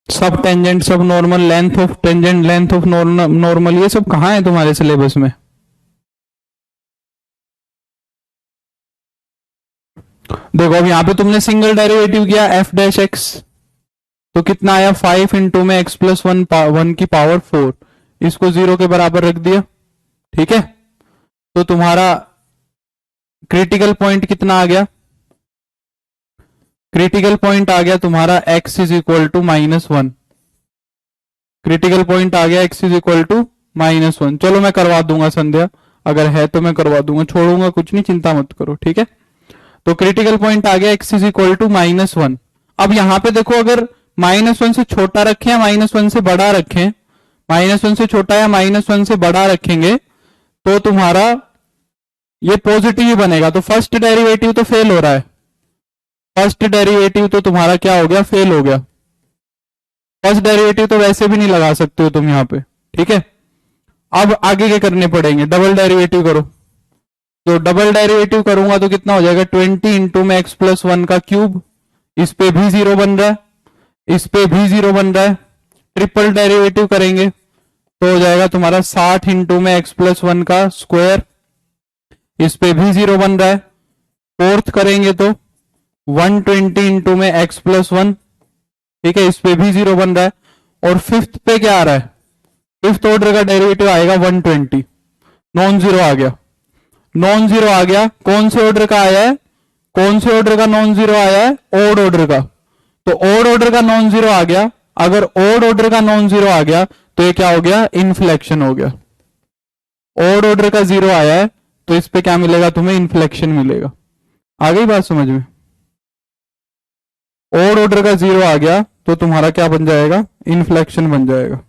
सब टेंजेंट सब normal, length of tangent length of normal, ये सब कहाँ है तुम्हारे सिलेबस में? देखो अब यहां पे तुमने सिंगल डेरिवेटिव किया एफ डैश एक्स, तो कितना आया? 5 इंटू में एक्स प्लस वन की पावर 4, इसको जीरो के बराबर रख दिया। ठीक है, तो तुम्हारा क्रिटिकल पॉइंट कितना आ गया? क्रिटिकल पॉइंट आ गया तुम्हारा x is equal to -1। Critical point आ गया x इज इक्वल टू -1। चलो मैं करवा दूंगा संध्या, अगर है तो मैं करवा दूंगा, छोड़ूंगा कुछ नहीं, चिंता मत करो। ठीक है, तो क्रिटिकल पॉइंट आ गया x इज इक्वल टू -1। अब यहां पे देखो, अगर -1 से छोटा रखें या -1 से बड़ा रखें, -1 से छोटा या -1 से बड़ा रखेंगे तो तुम्हारा ये पॉजिटिव ही बनेगा। तो फर्स्ट डेरिवेटिव तो फेल हो रहा है, फर्स्ट डेरिवेटिव तो तुम्हारा क्या हो गया? फेल हो गया। फर्स्ट डेरिवेटिव तो वैसे भी नहीं लगा सकते हो तुम यहां पे। ठीक है, अब आगे के करने पड़ेंगे, डबल डेरिवेटिव करो। तो डबल डेरिवेटिव करूंगा तो कितना हो जाएगा? 20 इंटू में एक्स प्लस वन का क्यूब, इस पे भी जीरो बन रहा है, इस पे भी जीरो बन रहा है। ट्रिपल डेरिवेटिव करेंगे तो हो जाएगा तुम्हारा 60 इंटू में एक्स प्लस वन का स्क्वायर, इस पे भी जीरो बन रहा है। फोर्थ करेंगे तो 120 इंटू में एक्स प्लस वन, ठीक है, इस पे भी जीरो बन रहा है। और फिफ्थ पे क्या आ रहा है? फिफ्थ ऑर्डर का डेरिवेटिव आएगा 120, नॉन जीरो आ गया। नॉन जीरो आ गया, कौन से ऑर्डर का आया है? कौन से ऑर्डर का नॉन जीरो आया है? ऑड ऑर्डर का। तो ऑड ऑर्डर का नॉन जीरो आ गया, अगर ऑड ऑर्डर का नॉन जीरो आ गया तो ये क्या हो गया? इन्फ्लेक्शन हो गया। ऑड ऑर्डर का जीरो आया है तो इस पे क्या मिलेगा तुम्हें? इन्फ्लेक्शन मिलेगा। आ गई बात समझ में? और ऑर्डर का जीरो आ गया तो तुम्हारा क्या बन जाएगा, इन्फ्लेक्शन बन जाएगा।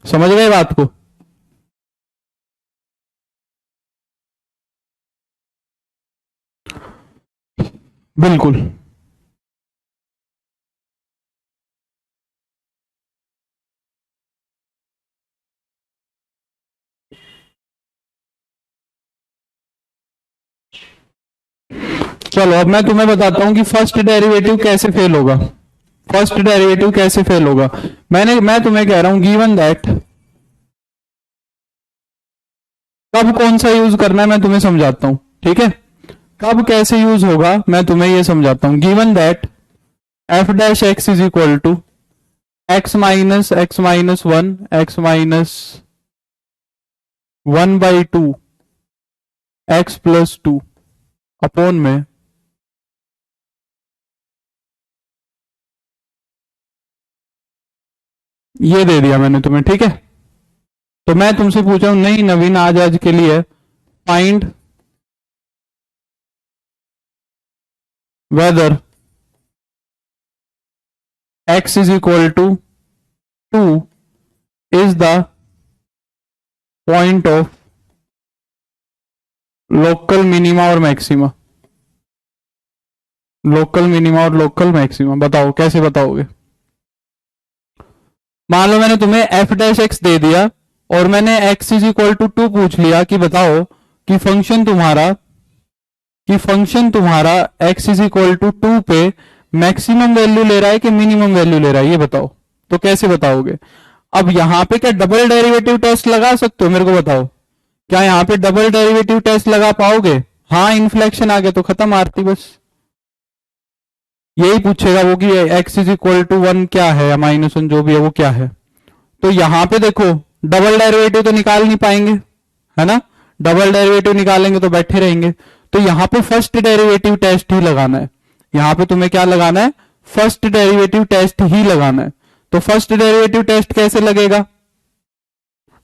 समझ गए बात को? बिल्कुल। चलो अब मैं तुम्हें बताता हूं कि फर्स्ट डेरिवेटिव कैसे फेल होगा। फर्स्ट डेरिवेटिव कैसे फेल होगा, मैं तुम्हें कह रहा हूं गिवन दैट, कब कौन सा यूज करना है मैं तुम्हें समझाता हूं, ठीक है? कब कैसे यूज होगा मैं तुम्हें ये समझाता हूं। Given that f dash x is equal to x minus one, x minus one by two, x plus two upon में ये दे दिया मैंने तुम्हें, ठीक है? तो मैं तुमसे पूछा हूं, नहीं नवीन आज आज के लिए find whether x is equal to two is the point of local minima और मैक्सिमा। लोकल मिनिमा और लोकल मैक्सिमा बताओ कैसे बताओगे? मान लो मैंने तुम्हें एफ डैश एक्स दे दिया और मैंने x is equal to two पूछ लिया कि बताओ कि फंक्शन तुम्हारा x is equal to two पे मैक्सिमम वैल्यू ले रहा है कि मिनिमम वैल्यू ले रहा है, ये बताओ। तो कैसे बताओगे? अब यहां पे क्या डबल डेरिवेटिव टेस्ट लगा सकते हो, मेरे को बताओ, क्या यहां पे डबल डेरिवेटिव टेस्ट लगा पाओगे? हाँ, इन्फ्लेक्शन आ गया तो खत्म आरती, बस यही पूछेगा वो कि x is equal to one क्या है या माइनस वन जो भी है वो क्या है। तो यहां पे देखो डबल डेरिवेटिव तो निकाल नहीं पाएंगे, है ना? डबल डेरिवेटिव निकालेंगे तो बैठे रहेंगे। तो यहां पे फर्स्ट डेरिवेटिव टेस्ट ही लगाना है। यहां पे तुम्हें क्या लगाना है? फर्स्ट डेरिवेटिव टेस्ट ही लगाना है। तो फर्स्ट डेरिवेटिव टेस्ट कैसे लगेगा?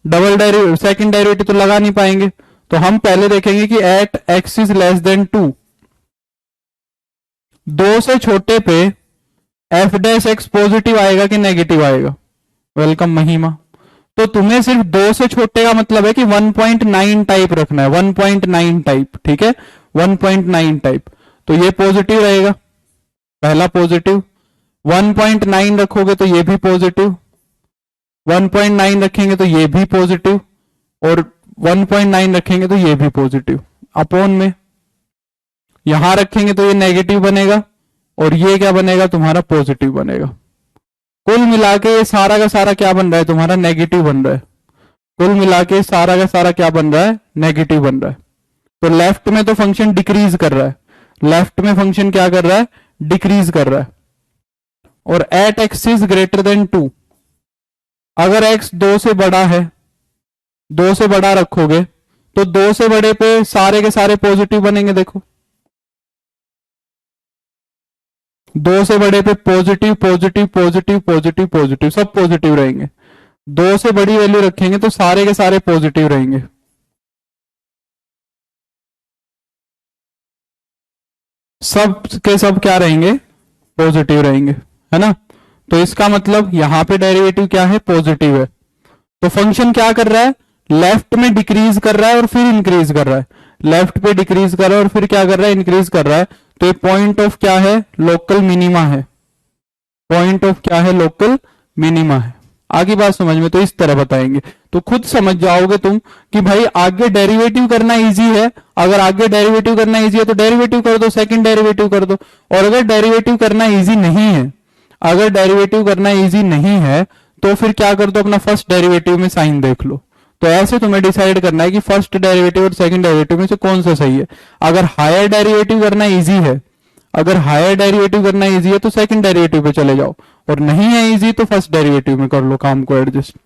डबल डेरिवेटिव सेकंड डेरिवेटिव तो लगा नहीं पाएंगे, तो हम पहले देखेंगे कि at x is less than two, दो से छोटे पे एफ डैश एक्स पॉजिटिव आएगा कि नेगेटिव आएगा? वेलकम महिमा। तो तुम्हें सिर्फ दो से छोटे का मतलब है कि 1.9 टाइप रखना है, 1.9 टाइप, ठीक है? 1.9 टाइप, तो ये पॉजिटिव रहेगा, पहला पॉजिटिव। 1.9 रखोगे तो ये भी पॉजिटिव, 1.9 रखेंगे तो ये भी पॉजिटिव, और 1.9 रखेंगे तो ये भी पॉजिटिव। अपॉन में यहां रखेंगे तो ये नेगेटिव बनेगा और ये क्या बनेगा तुम्हारा? पॉजिटिव बनेगा। कुल मिला के ये सारा का सारा क्या बन रहा है तुम्हारा? नेगेटिव बन रहा है। कुल मिला के सारा का सारा क्या बन रहा है? नेगेटिव बन रहा है। तो लेफ्ट में तो फंक्शन डिक्रीज कर रहा है, लेफ्ट में फंक्शन क्या कर रहा है? डिक्रीज कर रहा है। और at x is greater than two, अगर एक्स दो से बड़ा है, दो से बड़ा रखोगे तो दो से बड़े पे सारे के सारे पॉजिटिव बनेंगे। देखो दो से बड़े पे positive positive positive positive positive सब पॉजिटिव रहेंगे। दो से बड़ी वैल्यू रखेंगे तो सारे के सारे पॉजिटिव रहेंगे। सब के सब क्या रहेंगे? पॉजिटिव रहेंगे, है ना? तो इसका मतलब यहां पे डेरिवेटिव क्या है? पॉजिटिव है। तो फंक्शन क्या कर रहा है? लेफ्ट में डिक्रीज कर रहा है और फिर इंक्रीज कर रहा है। लेफ्ट पे डिक्रीज कर रहा है और फिर क्या कर रहा है? इंक्रीज कर रहा है। तो ये पॉइंट ऑफ क्या है? लोकल मिनिमा है। पॉइंट ऑफ क्या है? लोकल मिनिमा है। आगे बात समझ में? तो इस तरह बताएंगे तो खुद समझ जाओगे तुम कि भाई आगे डेरिवेटिव करना इजी है। अगर आगे डेरिवेटिव करना इजी है तो डेरिवेटिव कर दो, सेकंड डेरिवेटिव कर दो। और अगर डेरिवेटिव करना इजी नहीं है, अगर डेरिवेटिव करना इजी नहीं है तो फिर क्या कर दो? अपना फर्स्ट डेरिवेटिव में साइन देख लो। तो ऐसे तुम्हें डिसाइड करना है कि फर्स्ट डेरिवेटिव और सेकंड डेरिवेटिव में से कौन सा सही है। अगर हायर डेरिवेटिव करना इजी है, अगर हायर डेरिवेटिव करना इजी है तो सेकंड डेरिवेटिव पे चले जाओ, और नहीं है इजी तो फर्स्ट डेरिवेटिव में कर लो काम को एडजस्ट।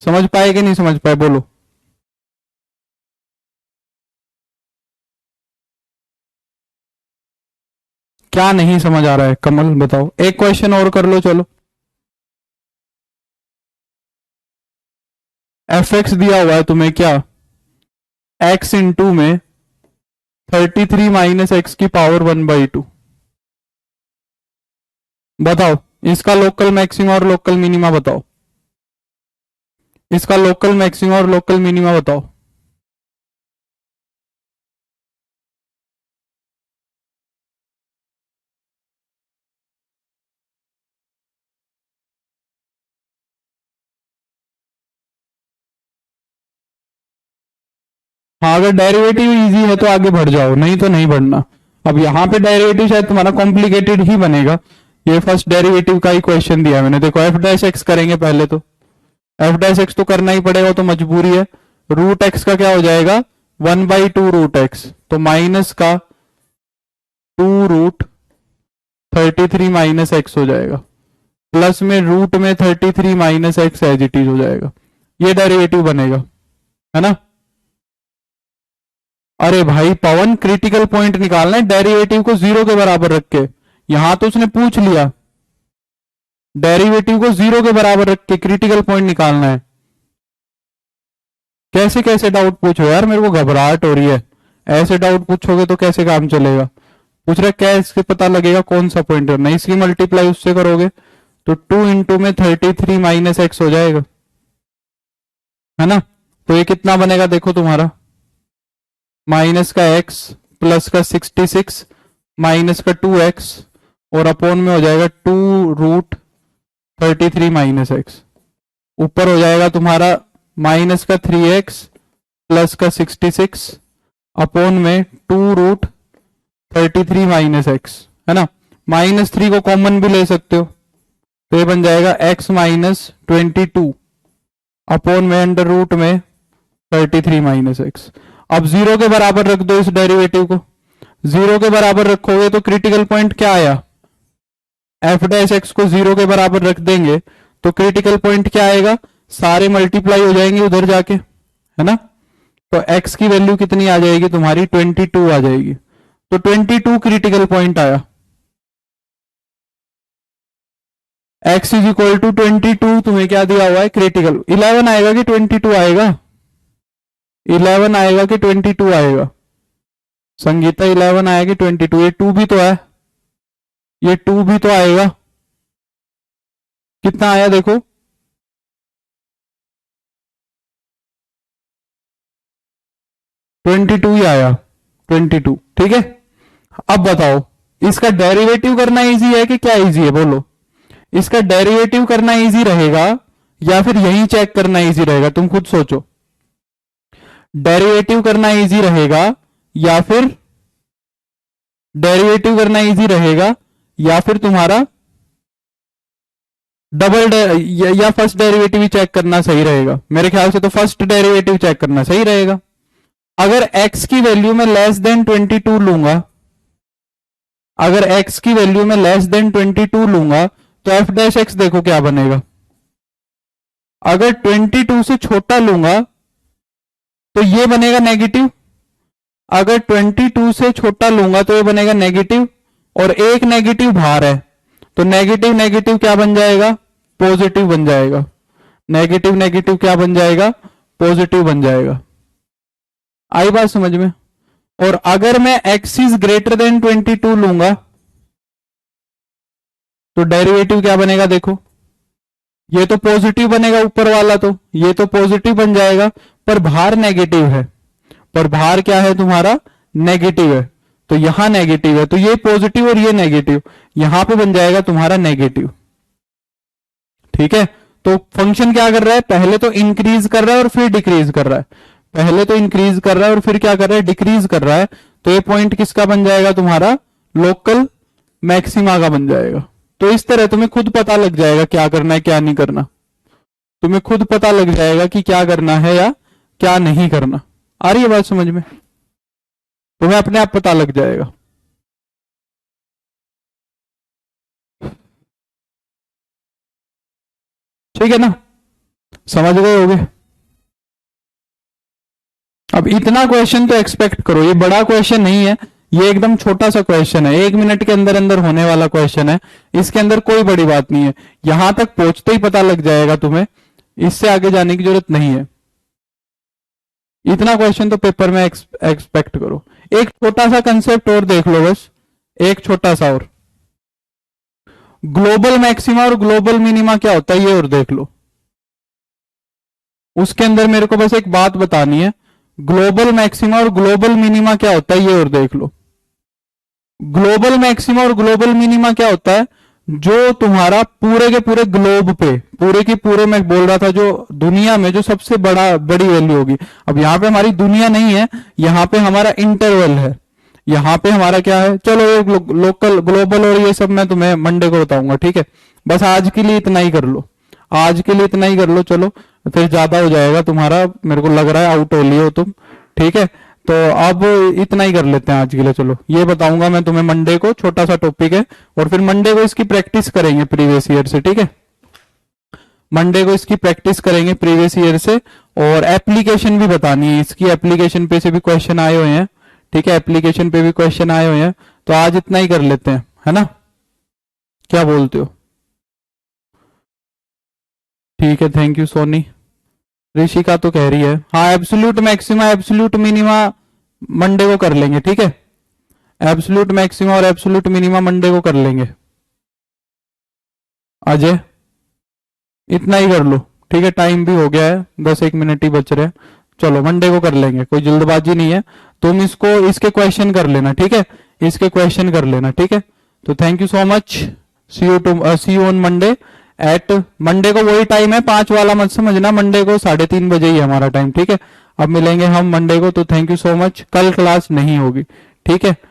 समझ पाए कि नहीं समझ पाए? बोलो। क्या नहीं समझ आ रहा है कमल? बताओ, एक क्वेश्चन और कर लो चलो। एफ एक्स दिया हुआ है तुम्हें क्या, एक्स इंटू में 33 माइनस एक्स की पावर 1/2। बताओ इसका लोकल मैक्सिमा और लोकल मिनिमा बताओ, इसका लोकल मैक्सिमा और लोकल मिनिमा बताओ। हाँ अगर डेरिवेटिव इजी है तो आगे बढ़ जाओ, नहीं तो नहीं बढ़ना। अब यहाँ पे डेरिवेटिव शायद तुम्हारा कॉम्प्लिकेटेड ही बनेगा। ये फर्स्ट डेरिवेटिव का ही क्वेश्चन दिया है मैंने। देखो एफ डैश एक्स करेंगे पहले, तो एफ डैश एक्स तो करना ही पड़ेगा, तो मजबूरी है। रूट एक्स का क्या हो जाएगा, 1/2 रूट एक्स, तो माइनस का 2 रूट 33 माइनस एक्स हो जाएगा, प्लस में रूट में 33 minus x as it is हो जाएगा। ये डेरिवेटिव बनेगा, है ना। अरे भाई पवन क्रिटिकल पॉइंट निकालना है, डेरिवेटिव को 0 के बराबर रख के। यहां तो उसने पूछ लिया, डेरिवेटिव को 0 के बराबर रख के क्रिटिकल पॉइंट निकालना है। कैसे कैसे डाउट पूछो यार, मेरे को घबराहट हो रही है। ऐसे डाउट पूछोगे तो कैसे काम चलेगा। पूछ रहे क्या इसके पता लगेगा कौन सा पॉइंट करना है, इसकी मल्टीप्लाई उससे करोगे तो 2 इंटू में 33 माइनस एक्स हो जाएगा, है ना। तो ये कितना बनेगा देखो तुम्हारा, माइनस का x प्लस का 66 माइनस का 2x और अपॉन में हो जाएगा 2 रूट 33 माइनस एक्स। ऊपर हो जाएगा तुम्हारा माइनस का 3x प्लस का 66 अपॉन में 2 रूट 33 माइनस एक्स, है ना। -3 को कॉमन भी ले सकते हो, तो ये बन जाएगा x माइनस 22 अपॉन में अंडर रूट में 33 माइनस एक्स। अब 0 के बराबर रख दो इस डेरिवेटिव को। 0 के बराबर रखोगे तो क्रिटिकल पॉइंट क्या आया, एफ डैश एक्स को 0 के बराबर रख देंगे तो क्रिटिकल पॉइंट क्या आएगा, सारे मल्टीप्लाई हो जाएंगे उधर जाके, है ना। तो x की वैल्यू कितनी आ जाएगी तुम्हारी, 22 आ जाएगी। तो 22 क्रिटिकल पॉइंट आया। x इज इक्वल टू 22 तुम्हें क्या दिया हुआ है, क्रिटिकल। 11 आएगा कि 22 आएगा, 11 आएगा कि 22 आएगा, संगीता 11 आएगा कि 22, ये 2 भी तो है, ये 2 भी तो आएगा। कितना आया देखो, ट्वेंटी टू ही आया, 22। ठीक है, अब बताओ इसका डेरिवेटिव करना इजी है कि क्या इजी है, बोलो। इसका डेरिवेटिव करना इजी रहेगा या फिर यही चेक करना इजी रहेगा, तुम खुद सोचो। डेरिवेटिव करना इजी रहेगा या फिर डेरिवेटिव करना इजी रहेगा या फिर तुम्हारा डबल या फर्स्ट डेरिवेटिव ही चेक करना सही रहेगा। मेरे ख्याल से तो फर्स्ट डेरिवेटिव चेक करना सही रहेगा। अगर x की वैल्यू में लेस देन 22 लूंगा, अगर x की वैल्यू में लेस देन 22 लूंगा तो f डैश x देखो क्या बनेगा। अगर 22 से छोटा लूंगा तो ये बनेगा नेगेटिव, अगर 22 से छोटा लूंगा तो ये बनेगा नेगेटिव, और एक नेगेटिव बाहर है तो नेगेटिव नेगेटिव क्या बन जाएगा, पॉजिटिव बन जाएगा। नेगेटिव नेगेटिव क्या बन जाएगा, पॉजिटिव बन जाएगा। आई बात समझ में। और अगर मैं x इज ग्रेटर देन 22 लूंगा तो डेरिवेटिव क्या बनेगा देखो, ये तो पॉजिटिव बनेगा ऊपर वाला, तो ये तो पॉजिटिव बन जाएगा, पर बाहर नेगेटिव है, पर बाहर क्या है तुम्हारा, नेगेटिव है, तो यहां नेगेटिव है, तो ये पॉजिटिव और ये नेगेटिव, यहां पे बन जाएगा तुम्हारा नेगेटिव। ठीक है, तो फंक्शन क्या कर रहा है, पहले तो इंक्रीज कर रहा है और फिर डिक्रीज कर रहा है। पहले तो इंक्रीज कर रहा है और फिर क्या कर रहा है, डिक्रीज कर रहा है। तो ये पॉइंट किसका बन जाएगा तुम्हारा, लोकल मैक्सिमा का बन जाएगा। तो इस तरह तुम्हें खुद पता लग जाएगा क्या करना है क्या नहीं करना, तुम्हें खुद पता लग जाएगा कि क्या करना है या क्या नहीं करना। आ रही है बात समझ में, तुम्हें अपने आप पता लग जाएगा। ठीक है ना, समझ गए होगे। अब इतना क्वेश्चन तो एक्सपेक्ट करो, ये बड़ा क्वेश्चन नहीं है, ये एकदम छोटा सा क्वेश्चन है, 1 मिनट के अंदर अंदर होने वाला क्वेश्चन है। इसके अंदर कोई बड़ी बात नहीं है, यहां तक पहुंचते ही पता लग जाएगा तुम्हें, इससे आगे जाने की जरूरत नहीं है। इतना क्वेश्चन तो पेपर में एक्सपेक्ट करो। एक छोटा सा कंसेप्ट और देख लो बस, एक छोटा सा और, ग्लोबल मैक्सिमा और ग्लोबल मिनिमा क्या होता है ये और देख लो। उसके अंदर मेरे को बस एक बात बतानी है, ग्लोबल मैक्सिमा और ग्लोबल मिनिमा क्या होता है ये और देख लो। ग्लोबल मैक्सिमा और ग्लोबल मिनिमा क्या होता है, जो तुम्हारा पूरे के पूरे ग्लोब पे, पूरे की पूरे मैं बोल रहा था, जो दुनिया में जो सबसे बड़ी वैल्यू होगी। अब यहाँ पे हमारी दुनिया नहीं है, यहाँ पे हमारा इंटरवल है, यहाँ पे हमारा क्या है, चलो ये लोकल ग्लोबल और ये सब मैं तुम्हें मंडे को बताऊंगा, ठीक है। बस आज के लिए इतना ही कर लो, आज के लिए इतना ही कर लो, चलो फिर ज्यादा हो जाएगा तुम्हारा, मेरे को लग रहा है आउट हो लिए हो तुम, ठीक है। तो अब इतना ही कर लेते हैं आज के लिए, चलो ये बताऊंगा मैं तुम्हें मंडे को, छोटा सा टॉपिक है, और फिर मंडे को इसकी प्रैक्टिस करेंगे प्रीवियस ईयर से, ठीक है। मंडे को इसकी प्रैक्टिस करेंगे प्रीवियस ईयर से, और एप्लीकेशन भी बतानी है इसकी, एप्लीकेशन पे से भी क्वेश्चन आए हुए हैं, ठीक है, एप्लीकेशन पे भी क्वेश्चन आए हुए हैं, तो आज इतना ही कर लेते हैं, है ना, क्या बोलते हो? ठीक है, थैंक यू सोनी। ऋषिका तो कह रही है हाँ, absolute maxima absolute minima Monday को कर लेंगे, ठीक है, एब्सोल्यूट मैक्सिमा और एब्सोल्यूट मिनिमा मंडे को कर लेंगे। अजय इतना ही कर लो, ठीक है, टाइम भी हो गया है, 10-1 मिनट ही बच रहे हैं, चलो मंडे को कर लेंगे, कोई जल्दबाजी नहीं है। तुम इसको इसके क्वेश्चन कर लेना, ठीक है, इसके क्वेश्चन कर लेना, ठीक है। तो thank you so much, see you on Monday at, Monday को वही टाइम है, 5 वाला मत समझना, मंडे को 3:30 बजे ही है हमारा टाइम, ठीक है। अब मिलेंगे हम मंडे को, तो थैंक यू सो मच, कल क्लास नहीं होगी, ठीक है।